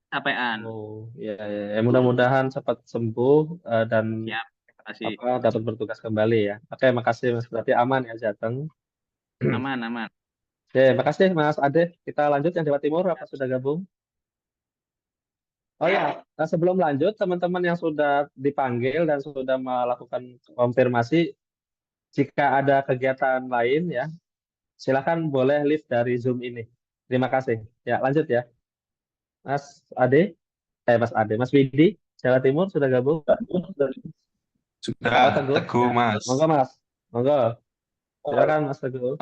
Capean. Oh, ya. Mudah-mudahan cepat sembuh dan Siap, terima kasih. dapat bertugas kembali ya. Oke, makasih Mas. Berarti aman ya Jateng. Aman. Oke, makasih Mas Ade. Kita lanjut yang Jawa Timur apa sudah gabung? Oh ya, sebelum lanjut teman-teman yang sudah dipanggil dan sudah melakukan konfirmasi, jika ada kegiatan lain ya, silakan boleh leave dari Zoom ini. Terima kasih. Ya, lanjut ya. Mas Widi, Jawa Timur sudah gabung? Sudah, Teguh? Teguh, Mas. Monggo Mas, monggo. Silakan Mas Teguh.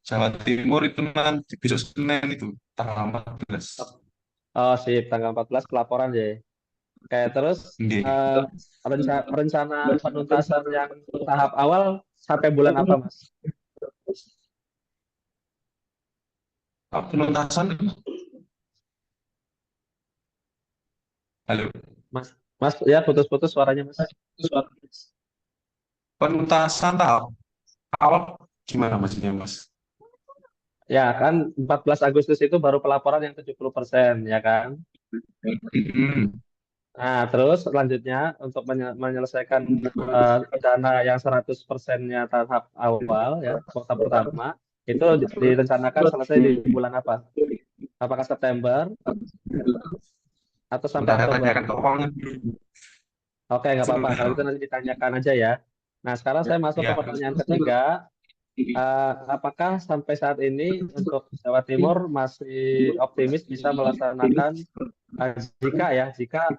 Jawa Timur itu nanti besok Senin itu, tanggal 14. Oh, sip, tanggal 14 pelaporan ya. Oke, terus rencana penuntasan yang tahap awal sampai bulan apa, Mas? Penuntasan. Halo. Mas, ya putus-putus suaranya, Mas. Penuntasan tahap awal gimana maksudnya, Mas? Ya, kan 14 Agustus itu baru pelaporan yang 70%, ya kan? Nah, terus selanjutnya untuk menyelesaikan dana yang 100%-nya tahap awal, ya, kuota pertama, itu direncanakan selesai di bulan apa? Apakah September atau sampai Oktober? Oke, nggak apa-apa. Kalau itu nanti ditanyakan aja ya. Nah, sekarang saya masuk ke pertanyaan ketiga. Apakah sampai saat ini untuk Jawa Timur masih optimis bisa melaksanakan jika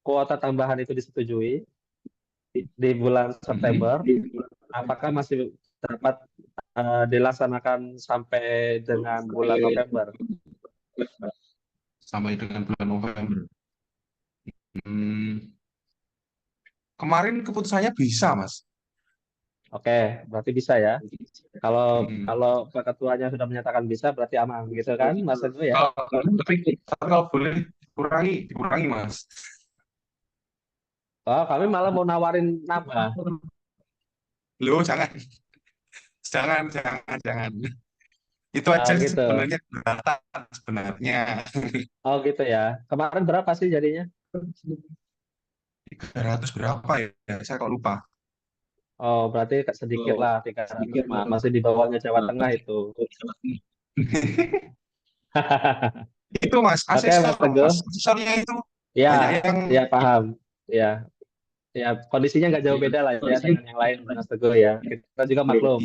kuota tambahan itu disetujui di bulan September, apakah masih dapat dilaksanakan sampai dengan bulan November? Sampai dengan bulan November. Kemarin keputusannya bisa, Mas. Oke, berarti bisa ya. Kalau Pak Ketuanya sudah menyatakan bisa, berarti aman, gitu kan, Mas Teguh ya? Tapi kalau boleh dikurangi, Mas. Oh, kami malah mau nawarin nambah. Loh, jangan. Itu aja gitu. sebenarnya berat sebenarnya. Oh gitu ya. Kemarin berapa sih jadinya? 300 berapa ya? Saya kok lupa. Oh, berarti sedikit lah, 300 masih di bawahnya Jawa Tengah itu. Itu Mas, Oke, Mas Teguh. asesornya itu Ya, yang ya paham. Ya, kondisinya nggak jauh beda lah ya dengan yang lain, Mas Teguh ya. Kita juga maklum.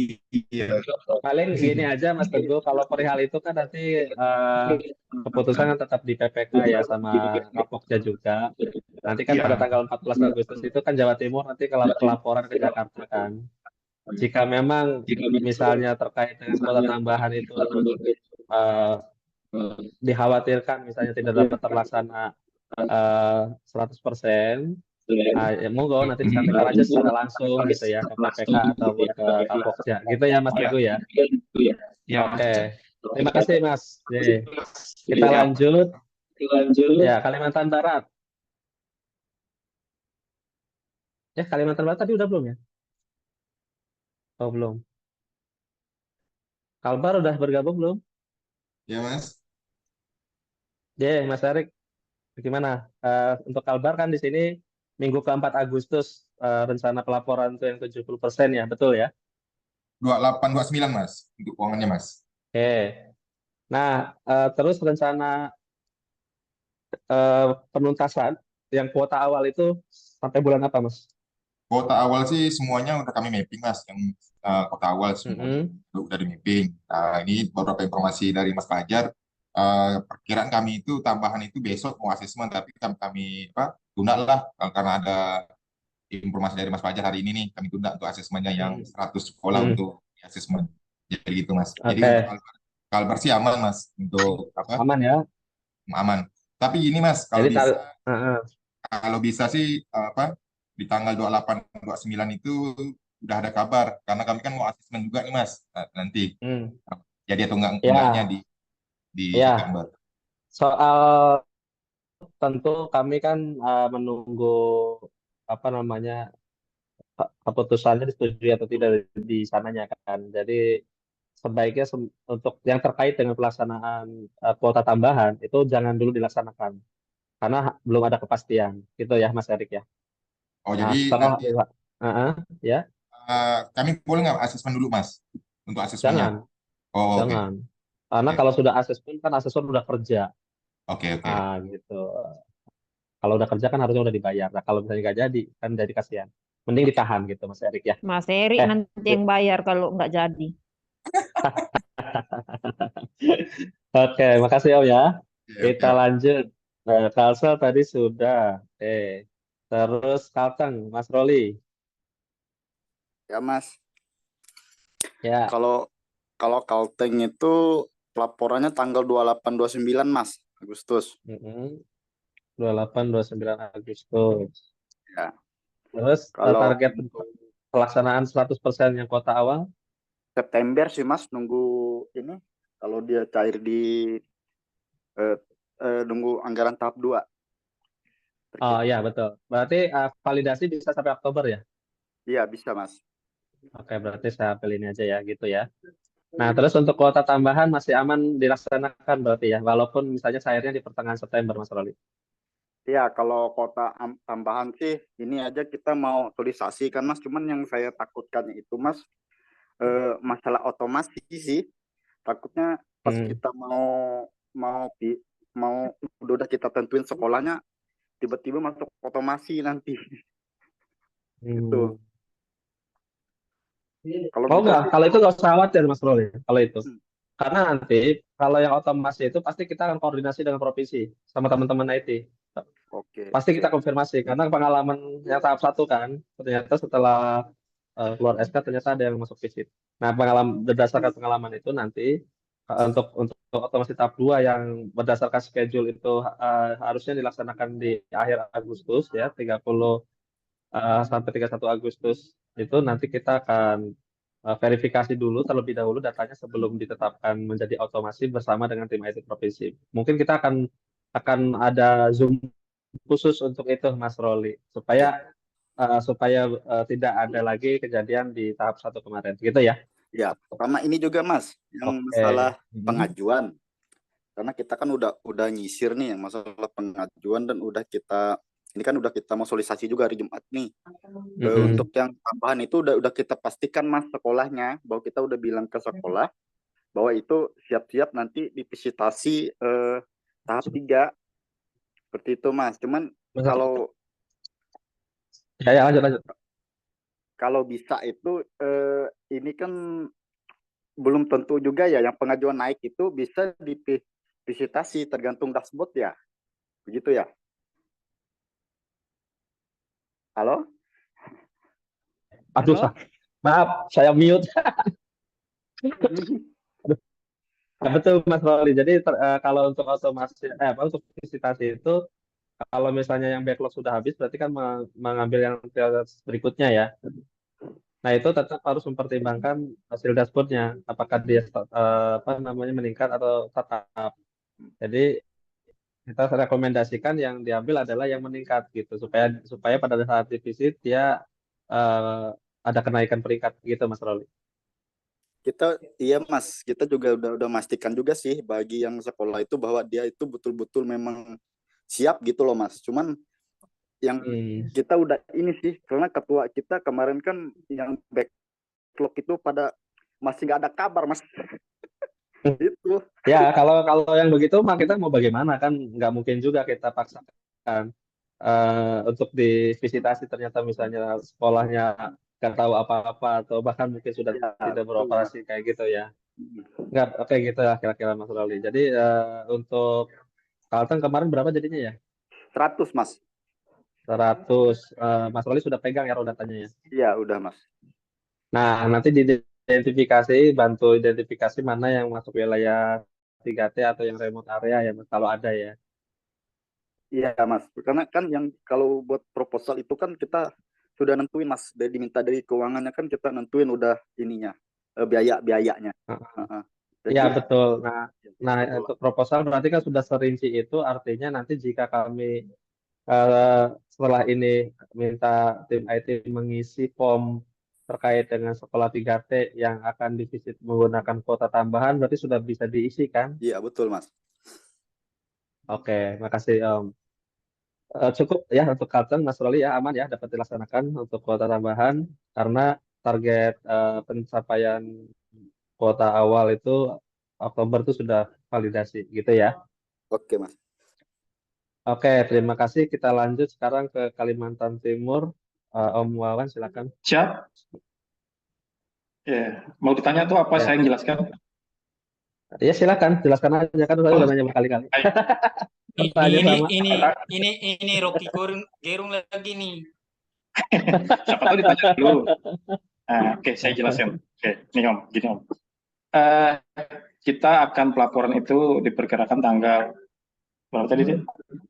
Iya. Paling gini aja, Mas Teguh, kalau perihal itu kan nanti keputusan kan tetap di PPK ya sama Kapokja juga. Nanti kan pada tanggal 14 Agustus itu kan Jawa Timur nanti pelaporan ke Jakarta kan. Jika memang misalnya terkait dengan kuota tambahan itu dikhawatirkan misalnya tidak dapat terlaksana 100%, ya monggo nanti disampaikan aja secara langsung gitu ya ke PPK atau ke Kapokja gitu ya Mas Teguh ya. Oke, terima kasih Mas. Kita lanjut. Ya, Kalimantan Barat. Ya, Kalimantan Barat tadi udah belum ya? Oh, belum. Kalbar udah bergabung belum? Ya, Mas. Mas Erik, gimana? Untuk Kalbar kan di sini Minggu ke-4 Agustus rencana pelaporan itu yang 70% ya, betul ya? 28-29 Mas, untuk keuangannya Mas. Oke. Nah, terus rencana penuntasan yang kuota awal itu sampai bulan apa, Mas? Kuota awal sih semuanya udah kami mapping Mas, yang kuota awal semuanya udah di mapping. Nah, ini beberapa informasi dari Mas Fajar. Perkiraan kami itu tambahan itu besok mau asesmen, tapi kami apa, tunda lah karena ada informasi dari Mas Fajar hari ini nih, kami tunda untuk asesmennya yang 100 sekolah untuk asesmen. Jadi gitu Mas. Jadi untuk Kalbar sih aman Mas, untuk apa? Aman ya. Aman. Tapi ini Mas, Jadi kalau bisa sih apa, di tanggal 28 29 itu udah ada kabar, karena kami kan mau asesmen juga nih Mas nanti. Jadi atau enggaknya di September. Soal tentu kami kan menunggu apa namanya keputusannya disetujui atau tidak di sananya kan. Jadi sebaiknya untuk yang terkait dengan pelaksanaan kuota tambahan itu jangan dulu dilaksanakan karena belum ada kepastian gitu ya Mas Erik ya. Oh, Nah, jadi setelah nanti ya kami boleh nggak asesmen dulu Mas untuk asesmennya? jangan Oh, oke. jangan karena kalau sudah asesmen kan asesor udah kerja. Oke. Gitu. Kalau udah kerja kan harusnya udah dibayar. Nah, kalau misalnya nggak jadi kan jadi kasihan. Mending ditahan gitu Mas Erik ya. Mas Erik nanti yang bayar kalau nggak jadi. Oke, makasih Om ya. Kita lanjut. Kalsel tadi sudah. Terus Kalteng, Mas Roli. Ya Mas. Ya. Kalau Kalteng itu laporannya tanggal 28 29 Mas Agustus. 28 29 Agustus. Ya. Terus target pelaksanaan 100% yang kuota awal? September sih Mas, nunggu ini kalau dia cair di nunggu anggaran tahap 2. Oh iya betul. Berarti validasi bisa sampai Oktober ya? Iya bisa Mas. Oke, berarti saya ambil ini aja ya gitu ya. Nah, terus untuk kuota tambahan masih aman dilaksanakan berarti ya, walaupun misalnya cairnya di pertengahan September Mas Roli. Iya, kalau kuota tambahan sih ini aja kita mau aktualisasi kan Mas, cuman yang saya takutkan itu Mas masalah otomasi sih. Takutnya pas kita mau udah kita tentuin sekolahnya tiba-tiba masuk otomasi nanti. Gitu. Kalau itu nggak usah khawatir Mas Roli kalau itu. Karena nanti kalau yang otomasi itu pasti kita akan koordinasi dengan provinsi sama teman-teman IT. Oke. Pasti kita konfirmasi karena pengalaman yang tahap 1 kan ternyata setelah keluar SK ternyata ada yang masuk visit. Nah, berdasarkan pengalaman itu nanti untuk otomasi tahap 2 yang berdasarkan schedule itu harusnya dilaksanakan di akhir Agustus ya, 30 sampai 31 Agustus itu nanti kita akan verifikasi dulu terlebih dahulu datanya sebelum ditetapkan menjadi otomasi bersama dengan tim IT provinsi. Mungkin kita akan ada Zoom khusus untuk itu Mas Roli supaya tidak ada lagi kejadian di tahap 1 kemarin gitu ya. Ya, karena ini juga Mas yang masalah pengajuan. Karena kita kan udah nyisir nih yang masalah pengajuan dan udah kita sosialisasi juga hari Jumat nih. Untuk yang tambahan itu udah kita pastikan Mas sekolahnya, bahwa kita udah bilang ke sekolah bahwa itu siap-siap nanti divisitasi tahap 3. Seperti itu Mas. Cuman kalau lanjut. Kalau bisa itu ini kan belum tentu juga ya, yang pengajuan naik itu bisa divisitasi tergantung dashboard ya. Begitu ya. Halo? Aduh, maaf, saya mute. Betul Mas Roli. Jadi kalau untuk otomasi untuk visitasi itu kalau misalnya yang backlog sudah habis berarti kan mengambil yang berikutnya ya. Nah, itu tetap harus mempertimbangkan hasil dashboardnya apakah dia meningkat atau tetap. Jadi kita rekomendasikan yang diambil adalah yang meningkat gitu supaya pada saat divisit dia ada kenaikan peringkat gitu Mas Roli. Iya Mas, kita juga udah memastikan juga sih bagi yang sekolah itu bahwa dia itu betul-betul memang siap gitu loh Mas. Cuman yang kita udah ini sih, karena ketua kita kemarin kan yang backlog itu pada masih nggak ada kabar Mas. Itu. Ya, kalau yang begitu mah kita mau bagaimana kan nggak mungkin juga kita paksakan untuk divisitasi ternyata misalnya sekolahnya nggak tahu apa-apa atau bahkan mungkin sudah Ya, tidak betul, Mas. beroperasi kayak gitu ya. Nggak, oke gitu lah kira-kira Mas Roli. Jadi untuk Kalteng kemarin berapa jadinya ya? 100, Mas. 100. Mas Roli sudah pegang ya datanya ya? Iya, udah, Mas. Nah, nanti diidentifikasi, bantu identifikasi mana yang masuk wilayah 3T atau yang remote area ya, Mas, kalau ada ya. Iya, Mas. Karena kan yang kalau buat proposal itu kan kita sudah nentuin, Mas. Diminta dari keuangannya kan kita nentuin udah ininya, biayanya. Heeh. Iya, Jadi betul. Nah, setelah untuk proposal berarti kan sudah serinci itu, artinya nanti jika kami setelah ini minta tim IT mengisi form terkait dengan sekolah 3T yang akan divisit menggunakan kuota tambahan, berarti sudah bisa diisi kan? Iya, betul, Mas. Oke, makasih Om. Cukup ya untuk Kalteng, Mas Roli ya aman ya dapat dilaksanakan untuk kuota tambahan karena target pencapaian kuota awal itu Oktober itu sudah validasi gitu ya. Oke, Mas. Oke, terima kasih. Kita lanjut sekarang ke Kalimantan Timur. Om Wawan silakan. Siap. Ya, mau ditanya tuh apa Ya. saya yang jelaskan? Ya silakan, jelaskan aja kan saya udah nanya berkali-kali. Pertanyaan sama. Ini Rocky Gerung lagi nih. Siapa tahu ditanya dulu. Nah, oke, saya jelasin. Oke, ini Om, gini Om. Kita akan pelaporan itu diperkirakan tanggal berapa tadi?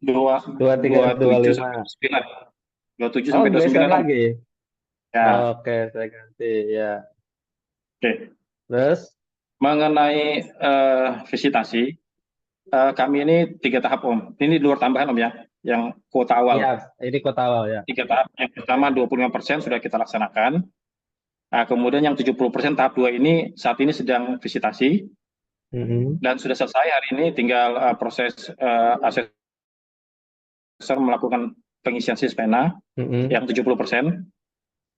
27 sampai 29. 27 sampai 29 lagi. Ya. Oke, saya ganti ya. Oke. Terus mengenai visitasi, kami ini 3 tahap Om. Ini di luar tambahan Om ya, yang kuota awal. Iya, ini kuota awal ya. 3 tahap. Yang pertama 25% sudah kita laksanakan. Nah, kemudian yang 70% tahap 2 ini saat ini sedang visitasi. Dan sudah selesai hari ini, tinggal proses asesor melakukan pengisian sispena yang 70%.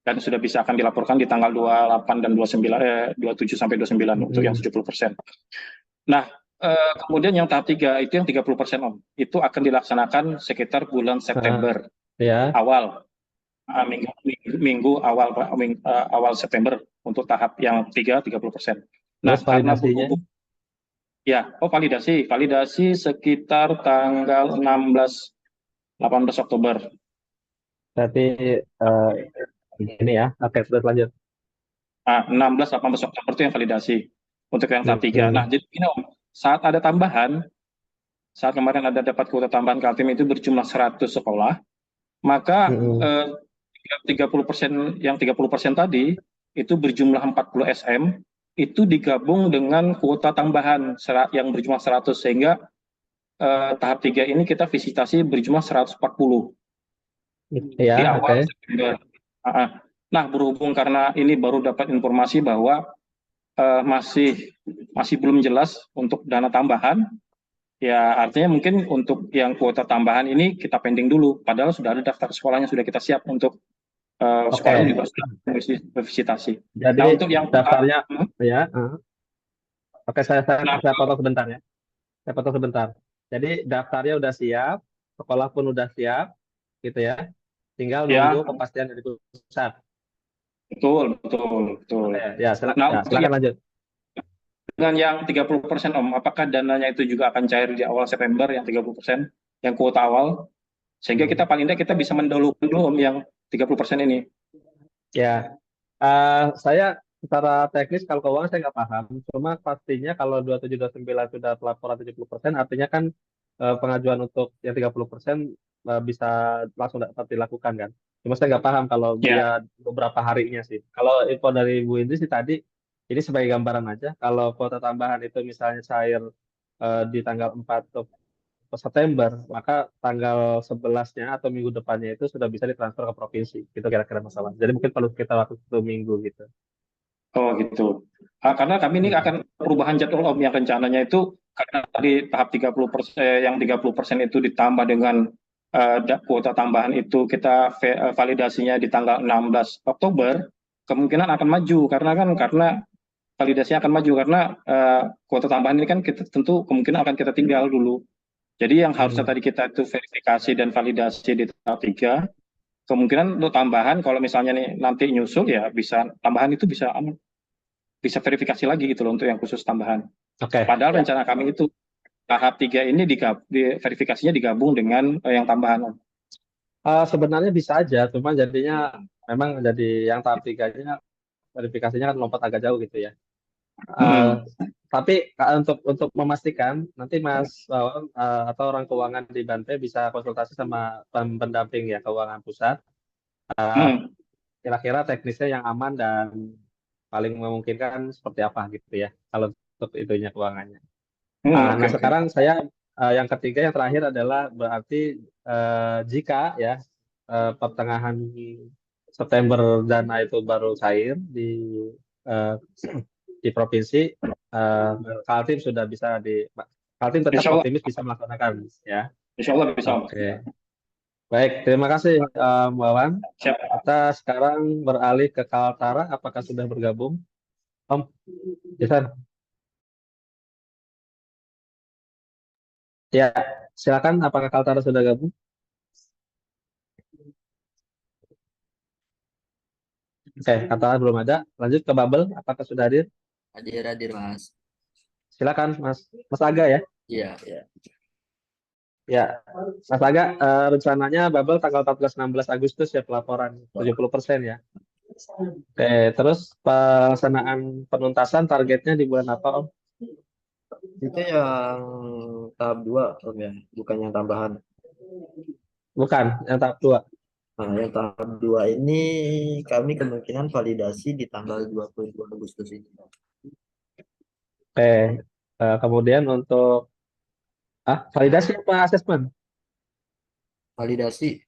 Dan sudah bisa akan dilaporkan di tanggal 28 dan 27 sampai 29 untuk yang 70%. Nah, kemudian yang tahap 3 itu yang 30% Om. Itu akan dilaksanakan sekitar bulan September awal. Minggu awal September untuk tahap yang 30%. Nah, karena berhubung validasi sekitar tanggal 18 Oktober. Berarti ini ya, oke, terus lanjut. 16-18 Oktober itu yang validasi untuk yang tahap 3. Nah, jadi ini Om, saat ada tambahan, saat kemarin ada dapat kuota tambahan Kaltim itu berjumlah 100 sekolah, maka 30% yang 30% tadi itu berjumlah 40 SM itu digabung dengan kuota tambahan yang berjumlah 100 sehingga tahap 3 ini kita visitasi berjumlah 140 di awal September. Nah, berhubung karena ini baru dapat informasi bahwa masih belum jelas untuk dana tambahan, ya artinya mungkin untuk yang kuota tambahan ini kita pending dulu. Padahal sudah ada daftar sekolahnya sudah kita siap untuk sekolah juga sudah visitasi. Jadi nah, untuk yang daftarnya ya. Oke, saya potong sebentar ya. Saya potong sebentar. Jadi daftarnya udah siap, sekolah pun udah siap, gitu ya. Tinggal nunggu kepastian dari pusat. Betul. Ya, silakan lanjut. Dengan yang 30% Om, apakah dananya itu juga akan cair di awal September yang 30%, yang kuota awal? Sehingga kita paling tidak kita bisa mendahulukan dulu Om yang 30% ini. Ya, saya secara teknis kalau keuangan saya nggak paham. Cuma pastinya kalau 27-29 sudah pelaporan 70%, artinya kan pengajuan untuk yang 30% bisa langsung dapat dilakukan kan. Cuma saya nggak paham kalau dia beberapa harinya sih. Kalau info dari Bu Indri sih tadi, ini sebagai gambaran aja. Kalau kuota tambahan itu misalnya cair di tanggal 4 September, maka tanggal 11-nya atau minggu depannya itu sudah bisa ditransfer ke provinsi. Itu kira-kira masalah. Jadi mungkin perlu kita waktu 1 minggu gitu. Oh gitu. Karena kami ini akan perubahan jadwal Om yang rencananya itu karena tadi tahap 30%, yang 30% itu ditambah dengan kuota tambahan itu kita validasinya di tanggal 16 Oktober, kemungkinan akan maju karena validasinya akan maju karena kuota tambahan ini kan kita tentu kemungkinan akan kita tinggal dulu. Jadi yang harusnya tadi kita itu verifikasi dan validasi di tahap 3, kemungkinan untuk tambahan kalau misalnya nih nanti nyusul ya bisa tambahan itu bisa verifikasi lagi gitu loh untuk yang khusus tambahan. Padahal rencana kami itu tahap 3 ini verifikasinya digabung dengan yang tambahan. Sebenarnya bisa aja, cuma jadinya memang jadi yang tahap 3-nya verifikasinya kan lompat agak jauh gitu ya. Tapi untuk memastikan nanti Mas Wawan atau orang keuangan di Bante bisa konsultasi sama pendamping ya keuangan pusat. Kira-kira teknisnya yang aman dan paling memungkinkan seperti apa gitu ya kalau untuk itunya keuangannya. Nah sekarang saya yang ketiga yang terakhir adalah berarti jika ya pertengahan September dana itu baru cair di provinsi, Kaltim sudah bisa Kaltim tetap optimis bisa melaksanakan ya. Insya Allah bisa. Oke. Baik, terima kasih Mbak Wawan. Kita sekarang beralih ke Kaltara. Apakah sudah bergabung? Om, Jason. Ya, silakan. Apakah Kaltara sudah gabung? Oke, Kaltara belum ada. Lanjut ke Bubble. Apakah sudah hadir? Hadir Mas. Silakan Mas Aga ya. Iya. Ya, Mas Aga, rencananya Bubble tanggal 14-16 Agustus ya pelaporan 70% ya. Oke, terus pelaksanaan penuntasan targetnya di bulan apa Om? Itu yang tahap 2 Om ya, bukan yang tambahan. Bukan, yang tahap 2. Nah, yang tahap 2 ini kami kemungkinan validasi di tanggal 22 Agustus ini. Oke, kemudian untuk validasi apa asesmen? Validasi.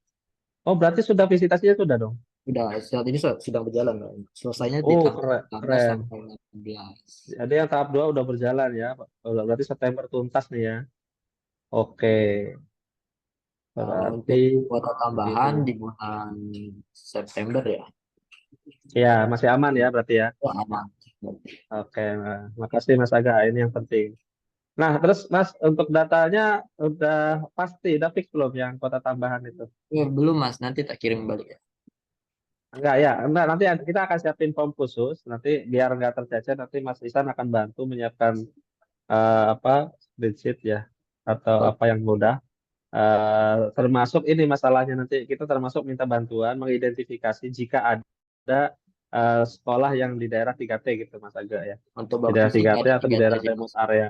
Oh, berarti sudah visitasinya sudah dong? Sudah, saat ini sedang berjalan. Selesainya di keren. 14 sampai 16. Jadi yang tahap 2 udah berjalan ya. Berarti September tuntas nih ya. Oke. Berarti untuk kuota tambahan di bulan September ya. Ya, masih aman ya berarti ya. Aman. Oke, makasih Mas Aga, ini yang penting. Nah, terus Mas, untuk datanya udah pasti, udah fix belum yang kuota tambahan itu? Belum Mas, nanti tak kirim balik ya. Enggak, nanti kita akan siapin form khusus, nanti biar nggak tercecer, nanti Mas Isan akan bantu menyiapkan spreadsheet ya, atau apa yang mudah. Termasuk ini masalahnya nanti kita termasuk minta bantuan mengidentifikasi jika ada sekolah yang di daerah 3T gitu Mas Aga ya. Untuk di daerah 3T atau di daerah remote area.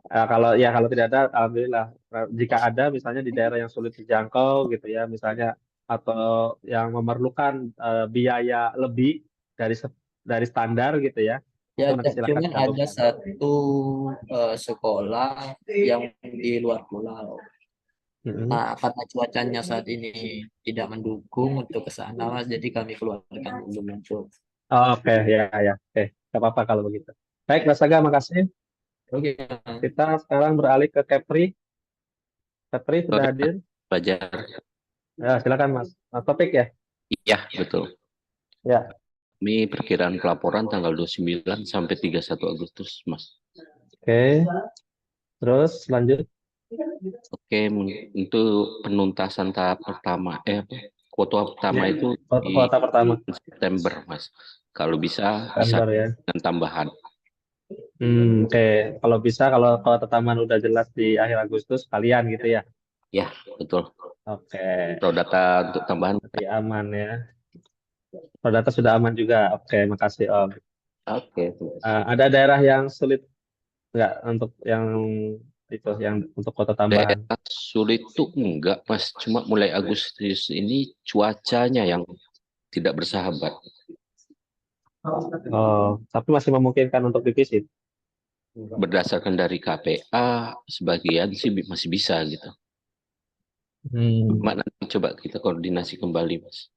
Kalau tidak ada, alhamdulillah. Jika ada, misalnya di daerah yang sulit dijangkau gitu ya, misalnya atau yang memerlukan biaya lebih dari standar gitu ya. Ya, nanti silakan cuman ada satu sekolah yang di luar pulau. Nah, karena cuacanya saat ini tidak mendukung untuk ke sana, Mas, jadi kami keluarkan dulu untuk. Oke, ya. Oke, nggak apa-apa kalau begitu. Baik, Mas Aga, makasih. Oke. Kita sekarang beralih ke Kepri. Kepri sudah hadir? Fajar. Ya, silakan Mas. Topik ya? Iya, betul. Ya. Kami perkiraan pelaporan tanggal 29 sampai 31 Agustus, Mas. Oke. Terus lanjut. Oke, untuk penuntasan tahap pertama, kuota pertama itu kuota pertama September, Mas. Kalau bisa ya. Dan tambahan. Oke. Kalau tambahan udah jelas di akhir Agustus, kalian gitu ya? Ya, betul. Oke. Pro data untuk tambahan. Aman ya. Pro data sudah aman juga. Oke, makasih Om. Oke. Ada daerah yang sulit nggak untuk yang untuk kota tambahan? Daerah sulit tuh enggak, Mas. Cuma mulai Agustus ini cuacanya yang tidak bersahabat. Oh, tapi masih memungkinkan untuk divisit? Berdasarkan dari KPA, sebagian sih masih bisa gitu. Nanti coba kita koordinasi kembali, Mas.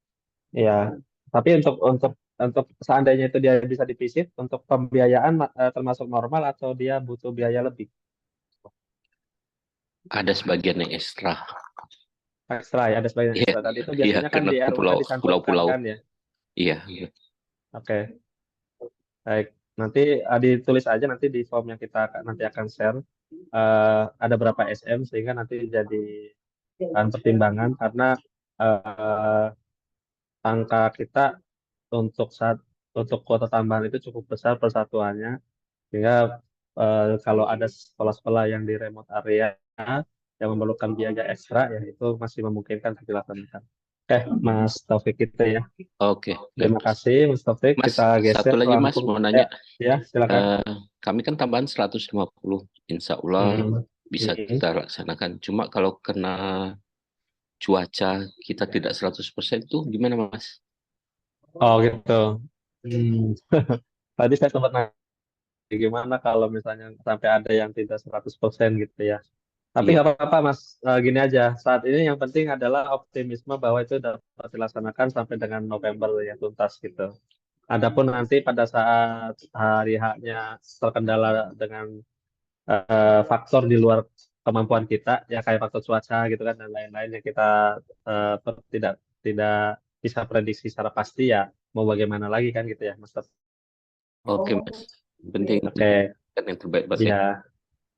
Ya, tapi untuk seandainya itu dia bisa divisit, untuk pembiayaan termasuk normal atau dia butuh biaya lebih? Ada sebagian yang ekstra. Ekstra ya, ada sebagian yang ekstra. Tadi itu biasanya kan di RUK dicantumkan kan ya? Iya. Oke. Baik. Nanti ditulis aja nanti di form yang kita nanti akan share ada berapa SM sehingga nanti jadi pertimbangan karena angka kita untuk kuota tambahan itu cukup besar persatuannya sehingga kalau ada sekolah-sekolah yang di remote area yang memerlukan biaya ekstra ya itu masih memungkinkan untuk dilaksanakan. Oke, Mas Taufik kita ya. Oke, Terima kasih Mas Taufik. Mas, Kita geser satu lagi Mas langsung. mau nanya. Ya, silakan. Kami kan tambahan 150, insya Allah bisa Hmm. kita laksanakan. Cuma kalau kena cuaca kita tidak 100% itu gimana Mas? Oh gitu. Tadi saya sempat nanya gimana kalau misalnya sampai ada yang tidak 100% gitu ya. Tapi Iya. nggak apa-apa Mas, gini aja. Saat ini yang penting adalah optimisme bahwa itu dapat dilaksanakan sampai dengan November ya tuntas gitu. Adapun nanti pada saat hari H-nya terkendala dengan faktor di luar kemampuan kita, ya kayak faktor cuaca gitu kan dan lain-lain yang kita tidak tidak bisa prediksi secara pasti ya mau bagaimana lagi kan gitu ya Mas. Oke Mas, penting Oke. kan yang terbaik Mas ya. Ya,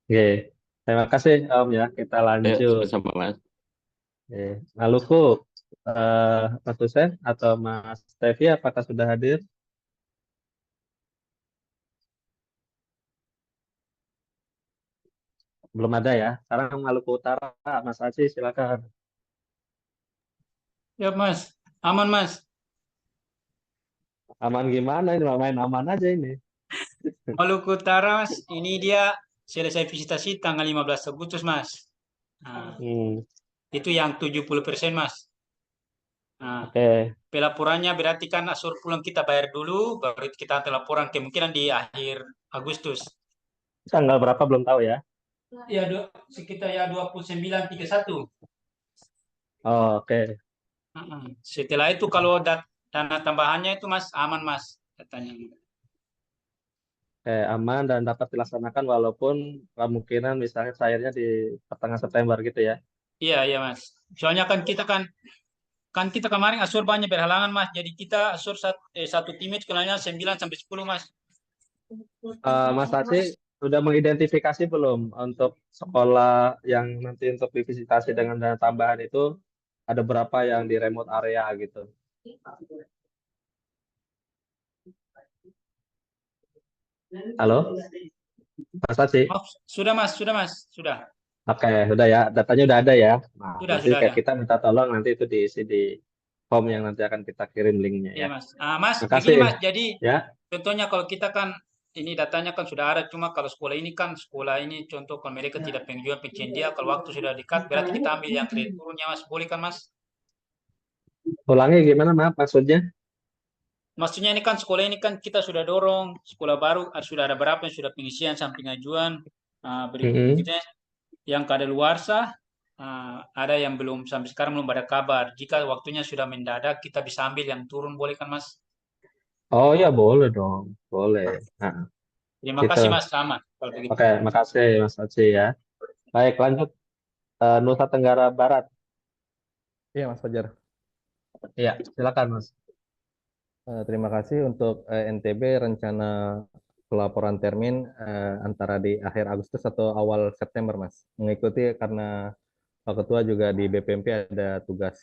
oke. Terima kasih Om ya. Kita lanjut. Sama-sama Mas. Oke. Maluku, Mas Hussein atau Mas Tevi apakah sudah hadir? Belum ada ya. Sekarang Maluku Utara, Mas Aci silakan. Ya Mas, aman Mas. Aman gimana ini? Main aman aja ini. Maluku Utara Mas, ini dia selesai visitasi tanggal 15 Agustus Mas. Nah, itu yang 70% Mas. Nah, pelaporannya berarti kan asur pulang kita bayar dulu, baru kita antar laporan kemungkinan di akhir Agustus. Tanggal berapa belum tahu ya? Ya, sekitar ya 29/31. Oh, oke. Setelah itu kalau dana tambahannya itu Mas aman Mas katanya. Aman dan dapat dilaksanakan walaupun kemungkinan misalnya cairnya di pertengahan September gitu ya. Iya Mas. Soalnya kan kita kemarin asur banyak berhalangan Mas. Jadi kita asur satu tim itu kenanya 9-10 Mas. Mas Aci sudah mengidentifikasi belum untuk sekolah yang nanti untuk divisitasi dengan dana tambahan itu ada berapa yang di remote area gitu? Halo, Mas Aci? Oh, sudah Mas, sudah. Oke, sudah ya, datanya udah ada ya. Nah, nanti Sudah ada. kita minta tolong nanti itu diisi di form yang nanti akan kita kirim linknya ya. Iya Mas. Mas, Makasih. begini Mas. Jadi ya. contohnya kalau kita kan ini datanya kan sudah ada, cuma kalau sekolah ini contoh kalau mereka tidak penjual dia kalau waktu sudah dekat berarti kita ambil yang kredit turunnya Mas. Boleh kan Mas? Ulangi gimana maaf maksudnya? Maksudnya ini kan sekolah ini kan kita sudah dorong sekolah baru sudah ada berapa yang sudah pengisian samping ajuan berikutnya yang kadaluarsa ada yang belum sampai sekarang belum ada kabar. Jika waktunya sudah mendadak kita bisa ambil yang turun boleh kan Mas? Oh ya boleh dong, boleh. Nah, terima kasih Mas, selamat. Oke, makasih Mas Aci ya. Baik, lanjut Nusa Tenggara Barat. Iya Mas Fajar. Iya, silakan Mas. Terima kasih untuk NTB rencana pelaporan termin antara di akhir Agustus atau awal September Mas. Mengikuti karena Pak Ketua juga di BPMP ada tugas,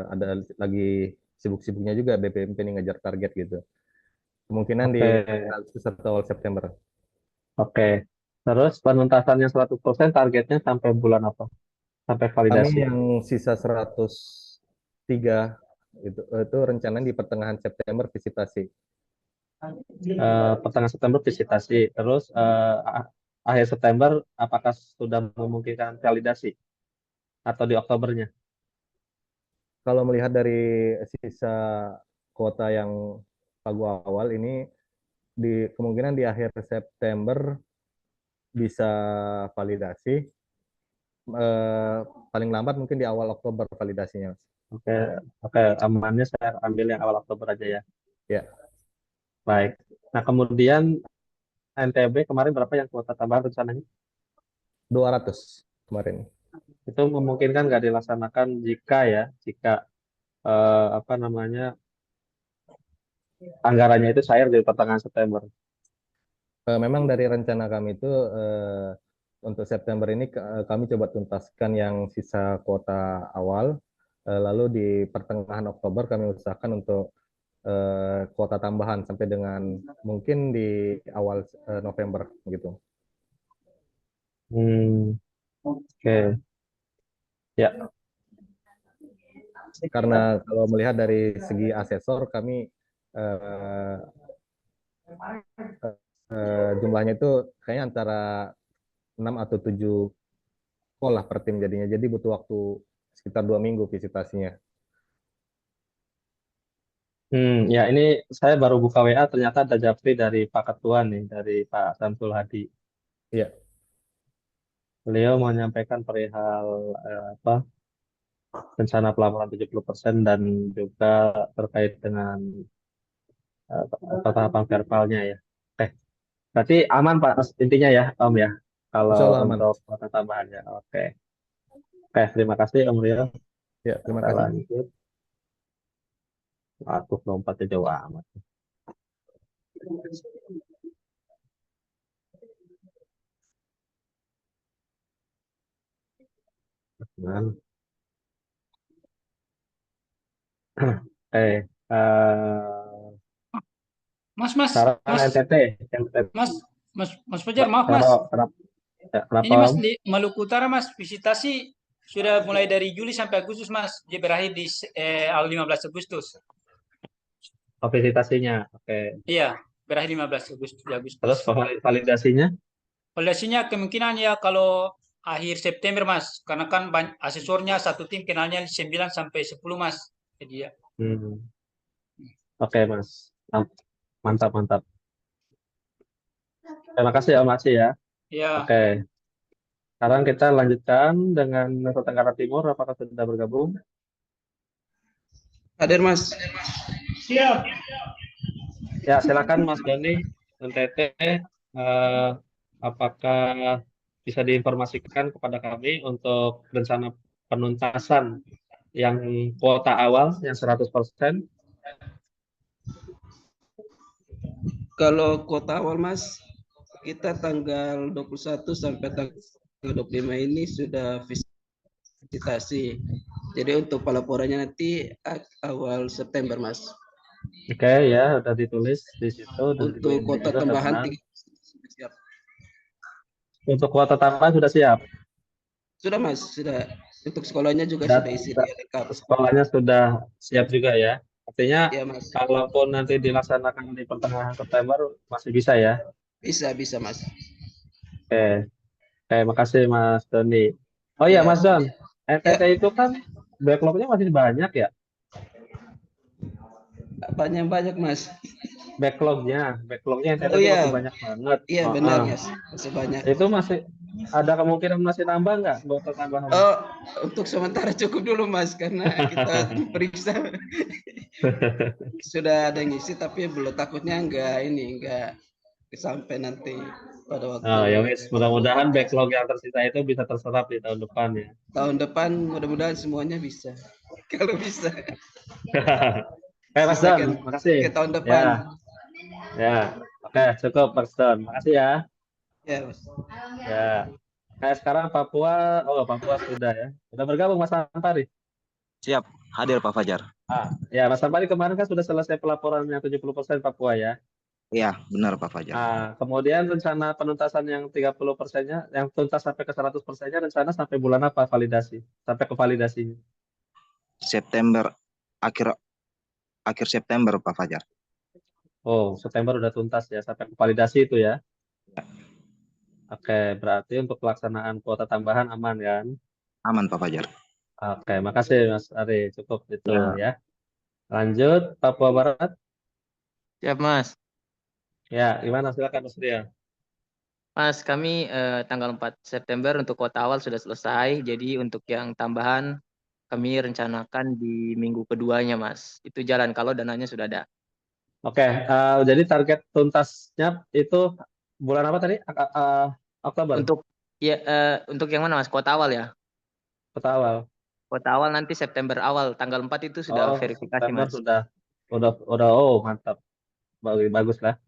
ada lagi sibuk-sibuknya juga BPMP ini ngejar target gitu. Kemungkinan di Agustus atau awal September. Oke. Terus penuntasannya 100% targetnya sampai bulan apa? Sampai validasi? Kami yang sisa 103 itu rencananya di pertengahan September visitasi. Pertengahan September visitasi. Terus akhir September apakah sudah memungkinkan validasi? Atau di Oktobernya? Kalau melihat dari sisa kuota yang pagu awal ini kemungkinan di akhir September bisa validasi, paling lambat mungkin di awal Oktober validasinya. Oke, amannya saya ambil yang awal Oktober aja ya. Ya. Baik. Nah kemudian NTB kemarin berapa yang kuota tambahan rencananya? 200 kemarin. Itu memungkinkan nggak dilaksanakan jika anggarannya itu cair di pertengahan September. Memang dari rencana kami itu untuk September ini kami coba tuntaskan yang sisa kuota awal, lalu di pertengahan Oktober kami usahakan untuk kuota tambahan sampai dengan mungkin di awal November gitu. Oke. Ya. Karena kalau melihat dari segi asesor kami jumlahnya itu kayaknya antara 6 atau 7 call lah per tim jadinya. Jadi butuh waktu sekitar 2 minggu visitasinya. Ya ini saya baru buka WA, ternyata ada japri dari Pak Ketua nih, dari Pak Samsul Hadi. Iya. Beliau menyampaikan perihal rencana pelaporan 70% dan juga terkait dengan tahapan verbalnya ya. Oke. Berarti aman Pak intinya ya Om ya, kalau Insyaallah aman. untuk kuota tambahannya. Oke. Oke, terima kasih Om Rio. Ya, terima Kita kasih. lanjut. Aduh, lompatnya jauh amat. Mas, Saran NTT, Mas Fajar, maaf Mas. Kenapa, Ini Mas Om? di Maluku Utara Mas, visitasi sudah mulai dari Juli sampai Agustus Mas, dia berakhir di 15 Agustus. Oh, visitasinya, oke. Iya, berakhir 15 Agustus. Terus validasinya? Validasinya kemungkinan ya kalau akhir September Mas, karena kan asesornya satu tim kenalnya 9 sampai 10 Mas. Jadi ya. Oke Mas, mantap. Terima kasih Om Aci ya. Ya. Oke. Sekarang kita lanjutkan dengan Nusa Tenggara Timur. Apakah sudah bergabung? Hadir Mas. Siap. Ya, silakan Mas Doni, NTT. Apakah bisa diinformasikan kepada kami untuk rencana penuntasan yang kuota awal yang 100%? Kalau kuota awal Mas, kita tanggal 21 sampai tanggal 25 ini sudah visitasi. Jadi untuk pelaporannya nanti awal September Mas. Oke ya, udah ditulis di situ. Untuk kuota tambahan siap. Untuk kuota tambahan sudah siap? Sudah Mas, sudah. Untuk sekolahnya juga sudah isi lengkap. Sekolahnya sudah siap juga ya? Artinya ya, Mas. Kalaupun nanti dilaksanakan di pertengahan September masih bisa ya? Bisa Mas. Oke, makasih Mas Doni. Oh iya Mas Don, NTT itu kan backlognya masih banyak ya? Banyak Mas. Backlognya NTT Oh, itu iya. masih banyak banget. Iya benar Mas, masih banyak. Itu masih ada kemungkinan masih nambah nggak buat tambahan? Untuk sementara cukup dulu Mas, karena kita periksa sudah ada yang ngisi tapi belum, takutnya nggak sampai nanti pada waktu. Ya wis, mudah-mudahan backlog yang tersisa itu bisa terserap di tahun depan ya. Tahun depan mudah-mudahan semuanya bisa. Kalau bisa. Mas Don, makasih. Ke tahun depan. Ya. Oke, cukup Mas Don. Makasih ya. Ya, Mas. Ya. Sekarang Papua, Papua sudah ya. Sudah bergabung Mas Antari. Siap, hadir Pak Fajar. Ya, Mas Antari kemarin kan sudah selesai pelaporannya 70% Papua ya. Iya, benar Pak Fajar. Kemudian rencana penuntasan yang 30%-nya, yang tuntas sampai ke 100%-nya, rencana sampai bulan apa validasi? Sampai ke validasinya? September, akhir September Pak Fajar. Oh, September udah tuntas ya, sampai ke validasi itu ya? Ya. Oke, berarti untuk pelaksanaan kuota tambahan aman kan? Aman Pak Fajar. Oke, makasih Mas Ari, cukup itu ya. Lanjut, Papua Barat. Siap Mas. Ya, gimana? Silakan Mas Ria. Mas, kami tanggal 4 September untuk kuota awal sudah selesai. Jadi untuk yang tambahan kami rencanakan di minggu keduanya, Mas. Itu jalan kalau dananya sudah ada. Oke, jadi target tuntasnya itu bulan apa tadi? Oktober. Untuk yang mana Mas? Kuota awal ya? Kuota awal. Kuota awal nanti September awal, tanggal 4 itu sudah verifikasi September Mas. Udah, mantap. bagus lah.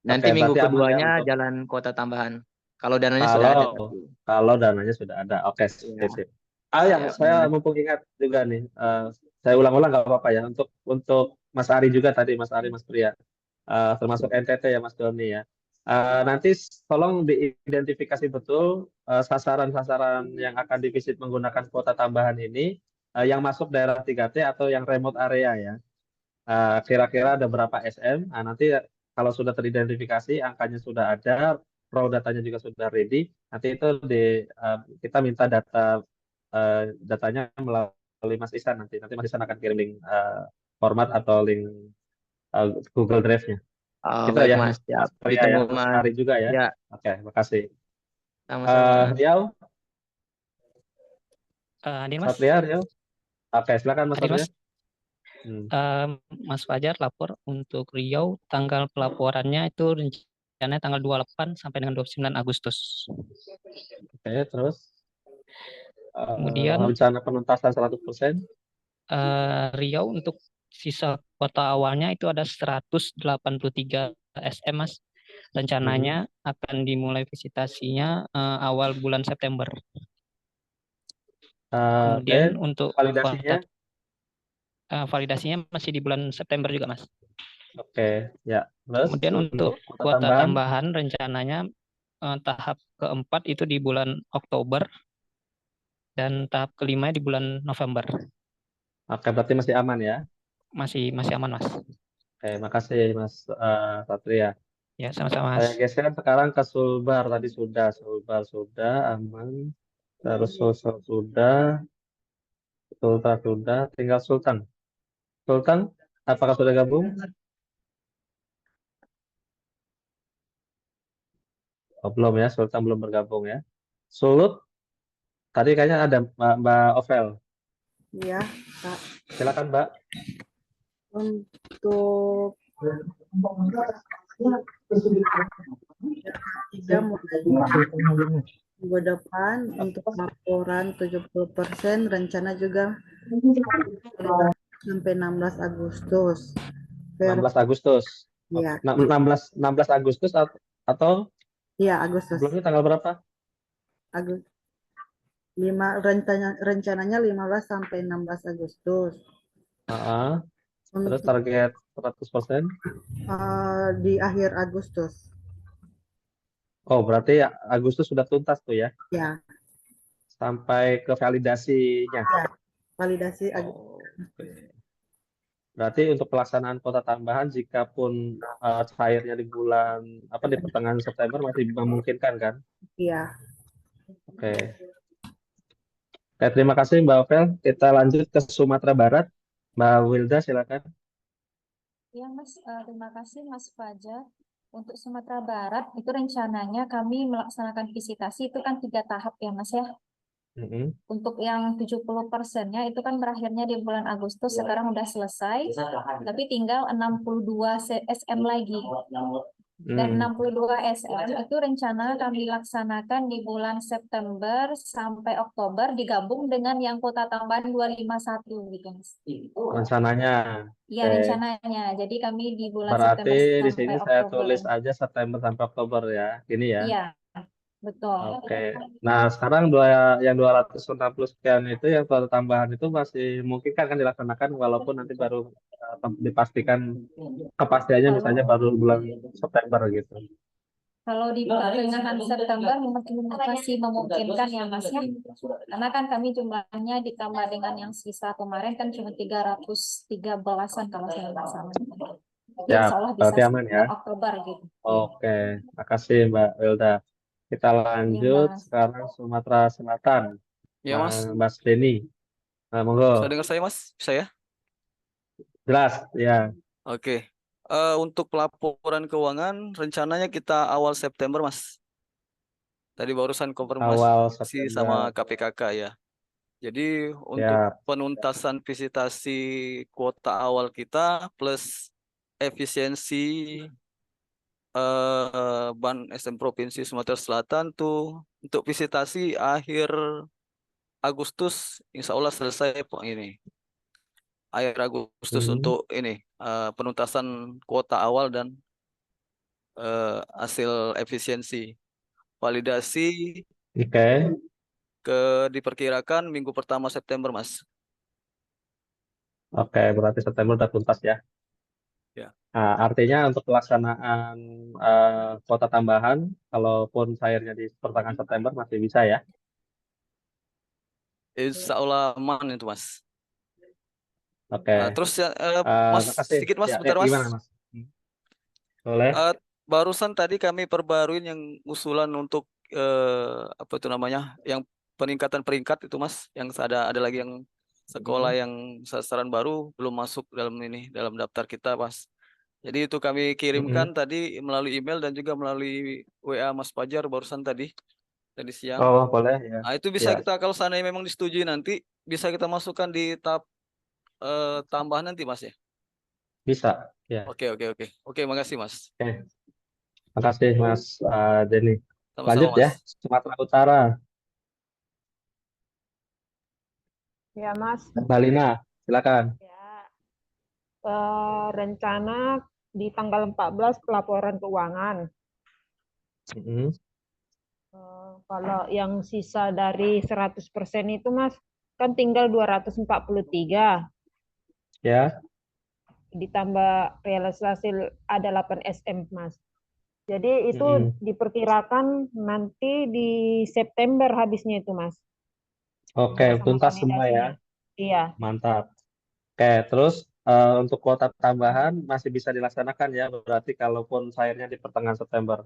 Nanti Oke, minggu berarti aman ya keduanya untuk jalan kuota tambahan. Kalau dananya sudah ada. kalau dananya sudah ada. Oke, sip, Ya. sip. Yang saya mumpung ingat juga nih, saya ulang-ulang nggak apa-apa ya untuk Mas Ari juga tadi, Mas Ari, Mas Priya, termasuk NTT ya, Mas Doni ya. Nanti tolong diidentifikasi betul sasaran-sasaran yang akan divisit menggunakan kuota tambahan ini, yang masuk daerah 3T atau yang remote area ya. Kira-kira ada berapa SM. Nanti kalau sudah teridentifikasi, angkanya sudah ada, raw datanya juga sudah ready. Nanti itu kita minta datanya melalui Mas Isan nanti. Nanti Mas Isan akan kirim link format atau link Google Drive-nya. Gitu Baik ya, Mas, siap. Mas Priya Ditunggu ya, Mas Mas. Ari juga ya. Ya, Oke, makasih. sama-sama. Riau, Hadir Mas. Satria, Riau. Oke, silakan Mas Hadir Satria. Mas. Mas Fajar lapor untuk Riau, tanggal pelaporannya itu rencananya tanggal 28 sampai dengan 29 Agustus. Oke, terus Kemudian rencana penuntasan 100%. Riau untuk sisa kuota awalnya itu ada 183 SM Mas. Rencananya akan dimulai visitasinya awal bulan September. Kemudian untuk validasinya validasinya masih di bulan September juga Mas. Oke, ya. Terus kemudian untuk kuota tambahan rencananya tahap keempat itu di bulan Oktober dan tahap kelima di bulan November. Oke, berarti masih aman ya? Masih aman Mas. Oke, makasih Mas Satria. Ya, sama-sama Mas. Saya geser sekarang ke Sulbar. Tadi sudah, Sulbar sudah aman. Terus Sulsel sudah, Sultan sudah, tinggal Sultan. Sultan, apakah sudah gabung? Oh, belum ya, Sultan belum bergabung ya. Sulut, tadi kayaknya ada Mbak Ovel. Iya, Pak. Silakan Mbak. Untuk tiga minggu depan untuk laporan 70%, rencana juga sampai 16 Agustus. 16 Agustus. Iya. 16 Agustus atau? Iya, Agustus. Sebelumnya tanggal berapa? Rencananya 15 sampai 16 Agustus. Terus target 100%? Di akhir Agustus. Oh, berarti Agustus sudah tuntas tuh ya? Ya. Sampai ke validasinya? Ya, validasi Berarti untuk pelaksanaan kuota tambahan, jika pun cairnya di di pertengahan September masih memungkinkan kan? Iya. Oke. Terima kasih Mbak Ovel. Kita lanjut ke Sumatera Barat. Mbak Wilda, silakan. Ya Mas, terima kasih Mas Fajar. Untuk Sumatera Barat itu rencananya kami melaksanakan visitasi itu kan 3 tahap ya Mas ya. Untuk yang 70%-nya itu kan berakhirnya di bulan Agustus, sekarang udah selesai, tapi tinggal 62 SM lagi. Dan 62 SM itu rencana kami laksanakan di bulan September sampai Oktober, digabung dengan yang kuota tambahan 251 gitu Mas. Rencananya. Iya, rencananya. Jadi kami di bulan Berarti September di sampai sini saya Oktober. tulis aja September sampai Oktober ya. Ini ya. Iya, betul. Oke. Nah, sekarang yang 260 sekian itu yang kuota tambahan itu masih mungkin kan dilaksanakan walaupun nanti baru dipastikan kepastiannya misalnya baru bulan September gitu. Kalau di pertengahan September masih memungkinkan ya Mas ya. Karena kan kami jumlahnya ditambah dengan yang sisa kemarin kan cuma 313-an kalau saya nggak salah. Ya, Insya Allah bisa berarti aman ya. Oktober gitu. Oke, makasih Mbak Wilda. Kita lanjut sekarang Sumatera Selatan. Ya Mas. Mas Denny. Monggo. Bisa dengar saya Mas? Bisa ya? Jelas, ya. Oke. Untuk pelaporan keuangan rencananya kita awal September Mas. Tadi barusan konfirmasi sama KPKK ya. Jadi untuk penuntasan visitasi kuota awal kita plus efisiensi Ban SM Provinsi Sumatera Selatan tuh untuk visitasi akhir Agustus insya Allah selesai ini. Akhir Agustus untuk ini penuntasan kuota awal dan hasil efisiensi. Validasi Oke. diperkirakan minggu pertama September, Mas. Oke, berarti September udah tuntas ya. Ya. Nah, artinya untuk pelaksanaan kuota tambahan, kalaupun cairnya di pertengahan September masih bisa ya? Insya Allah aman itu, Mas. Oke. Nah, terus ya, Mas, Makasih. sedikit Mas, Ya, bentar Mas. gimana Mas? Boleh? Barusan tadi kami perbaruin yang usulan untuk apa itu namanya, yang peningkatan peringkat itu Mas, yang ada lagi yang sekolah yang sasaran baru belum masuk dalam daftar kita, Mas. Jadi itu kami kirimkan tadi melalui email dan juga melalui WA Mas Fajar barusan tadi siang. Oh, boleh ya. Nah, itu bisa Ya. kita, kalau seandainya memang disetujui nanti bisa kita masukkan di tahap tambahan nanti, Mas ya. Bisa. Ya. Oke, makasih Mas. Oke. Makasih Mas Denny. Sama-sama, Lanjut ya, Mas. Sumatera Utara. Ya, Mas. Mbak Lina, silakan. Rencana di tanggal 14 pelaporan keuangan. Kalau yang sisa dari 100% itu, Mas, kan tinggal 243. Ya. Ditambah realisasi ada 8 SM, Mas. Jadi itu diperkirakan nanti di September habisnya itu, Mas. Oke, tuntas semua ya. Iya. Mantap. Oke, terus untuk kuota tambahan masih bisa dilaksanakan ya, berarti kalaupun cairnya di pertengahan September.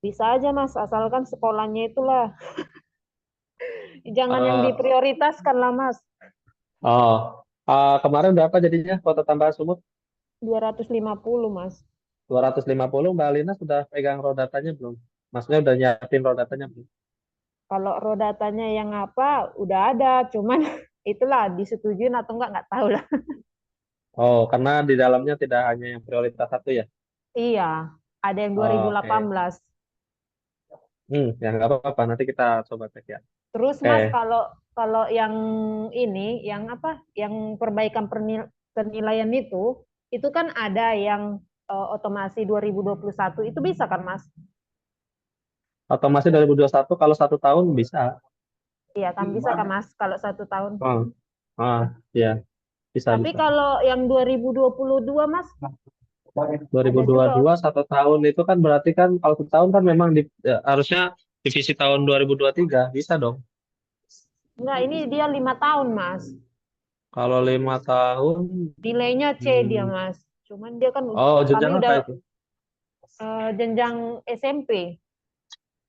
Bisa aja, Mas, asalkan sekolahnya itulah. Jangan yang diprioritaskan lah, Mas. Kemarin berapa jadinya kuota tambahan sumut? 250, Mas. 250, Mbak Lina sudah pegang rodatanya belum? Maksudnya udah nyiapin rodatanya belum? Kalau rodatanya yang apa, udah ada. Cuman itulah disetujuin atau nggak tahu lah. Oh, karena di dalamnya tidak hanya yang prioritas satu ya? Iya, ada yang 2018. Ya nggak apa-apa, nanti kita coba cek ya. Terus Mas, kalau yang ini, yang apa, yang perbaikan penilaian itu kan ada yang otomasi 2021, itu bisa kan Mas? Otomasi 2021 kalau 1 tahun bisa. Iya kan, bisa kan Mas, kalau 1 tahun. Iya, bisa. Tapi kalau yang 2022 Mas? 2022 1 tahun itu kan berarti kan kalau 1 tahun kan memang harusnya divisi tahun 2023, bisa dong. Enggak, ini dia 5 tahun Mas. Kalau 5 tahun nilainya C dia Mas. Cuman dia kan jenjang apa itu? Jenjang SMP.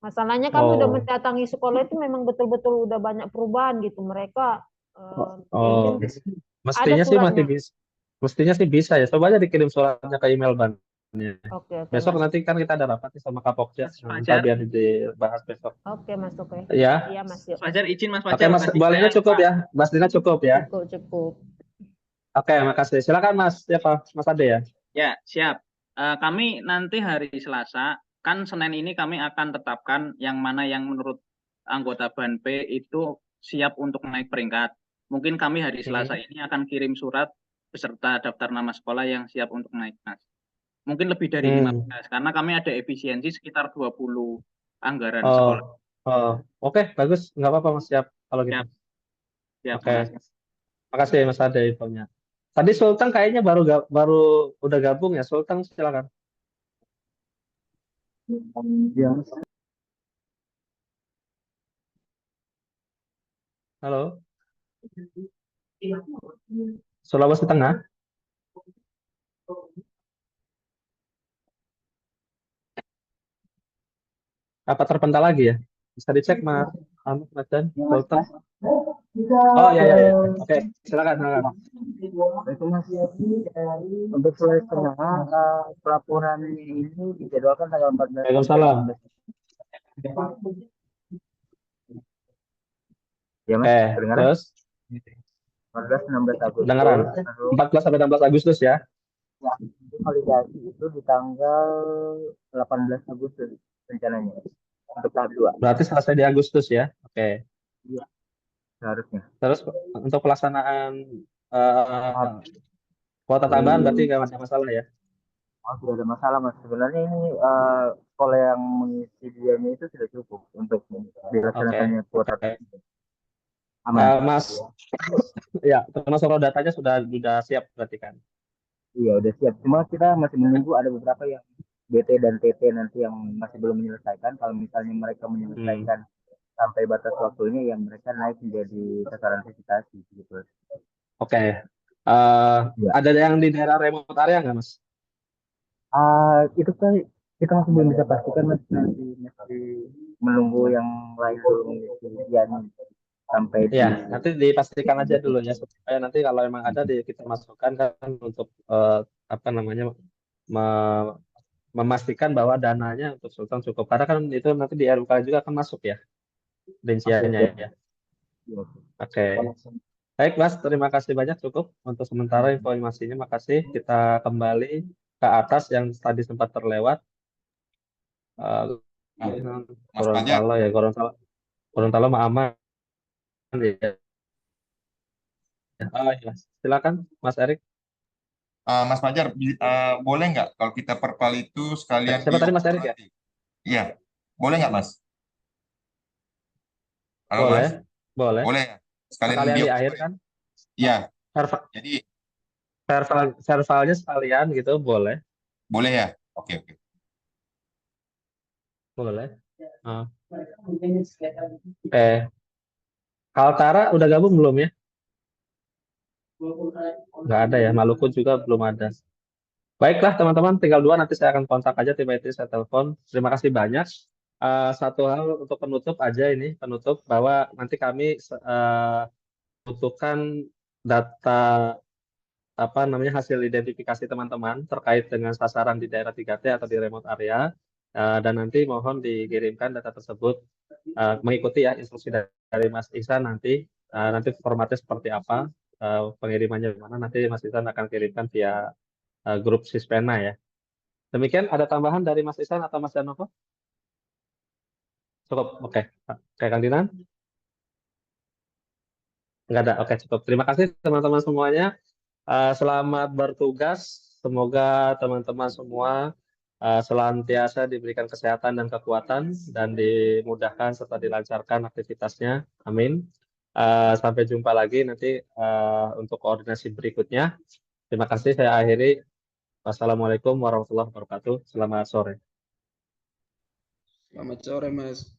Masalahnya kami udah mendatangi sekolah itu memang betul-betul udah banyak perubahan gitu. Mereka mestinya sih masih bisa. Mestinya sih bisa ya. Coba aja dikirim suratnya ke email Ban. Oke, besok Mas. Nanti kan kita ada rapat sama Kapokja. Nanti biar dibahas besok. Oke Mas, oke. Ya. Iya Mas, yuk. Fajar izin Mas Oke Fajar. Mas, Balenya cukup ya. Mas Dina cukup ya. Cukup. Oke, makasih. Silakan Mas. Siapa? Mas Ade ya? Ya, siap. Kami nanti hari Selasa, kan Senin ini kami akan tetapkan yang mana yang menurut anggota Ban P itu siap untuk naik peringkat. Mungkin kami hari Selasa ini akan kirim surat beserta daftar nama sekolah yang siap untuk naik, Mas. Mungkin lebih dari 15, karena kami ada efisiensi sekitar 20 anggaran sekolah. Oke, bagus. Nggak apa-apa Mas, siap kalau gitu. Siap, Oke. Makasih Mas Ade infonya. Tadi Sultan kayaknya baru udah gabung ya. Sultan silakan. Ya. Halo. Sulawesi Tengah. Apa terpental lagi ya? Bisa dicek Mas Dan Sultan. Oh iya. Oke, silakan. Itu Mas, untuk Sulawesi Tengah pelaporan ini dijadwalkan tanggal 14. Waalaikumsalam. Ya Mas, terus 14-16 Agustus. Dengaran. 14 sampai 16 Agustus ya. Ya, itu validasi itu di tanggal 18 Agustus rencananya untuk tahap 2. Berarti selesai di Agustus ya. Oke. Iya. Seharusnya. Terus untuk pelaksanaan kuota tambahan berarti nggak ada masalah ya? Oh, tidak ada masalah Mas. Sebenarnya ini sekolah yang mengisi diamnya itu sudah cukup untuk dilaksanakannya kuota tersebut. Aman. Mas, ya, termasuk raw datanya sudah siap berarti kan? Iya, udah siap. Cuma kita masih menunggu ada beberapa yang BT dan TT nanti yang masih belum menyelesaikan. Kalau misalnya mereka menyelesaikan sampai batas waktunya, yang mereka naik menjadi sasaran visitasi gitu. Oke. Ada yang di daerah remote area nggak, Mas? Itu kan kita masih belum bisa pastikan, Mas. Nanti masih menunggu yang lain dulu mengisi ujiannya sampai Ya, nanti dipastikan aja dulu ya, supaya nanti kalau emang ada kita masukkan kan untuk apa namanya memastikan bahwa dananya untuk Sultan cukup, karena kan itu nanti di RUK juga akan masuk ya rinciannya ya. Oke. Baik, Mas, terima kasih banyak, cukup untuk sementara informasinya. Makasih. Kita kembali ke atas yang tadi sempat terlewat. Gorontalo ya, Gorontalo mah aman ya. Ya. Silakan, Mas Erik. Mas Fajar, boleh nggak kalau kita perpal itu sekalian Siapa tadi, Mas Erik ya? Iya, boleh nggak Mas? Halo Boleh, Mas? boleh. Boleh ya? Sekalian di akhir kan? Iya. Jadi servalnya sekalian gitu, boleh. Boleh ya? Oke. Boleh. Kaltara udah gabung belum ya? Nggak ada ya, Maluku juga belum ada. Baiklah teman-teman, tinggal 2, nanti saya akan kontak aja, tiba-tiba saya telepon. Terima kasih banyak. Satu hal untuk penutup aja ini, bahwa nanti kami butuhkan data hasil identifikasi teman-teman terkait dengan sasaran di daerah 3T atau di remote area, dan nanti mohon dikirimkan data tersebut mengikuti ya instruksi dari Mas Ihsan nanti formatnya seperti apa, pengirimannya gimana, nanti Mas Ihsan akan kirimkan via grup Sispena ya. Demikian, ada tambahan dari Mas Ihsan atau Mas Danova? Cukup, oke. Kang Dinan? Enggak ada, oke, cukup. Terima kasih teman-teman semuanya. Selamat bertugas. Semoga teman-teman semua selantiasa diberikan kesehatan dan kekuatan dan dimudahkan serta dilancarkan aktivitasnya. Amin. Sampai jumpa lagi nanti untuk koordinasi berikutnya. Terima kasih. Saya akhiri. Wassalamualaikum warahmatullahi wabarakatuh. Selamat sore. Selamat sore, Mas.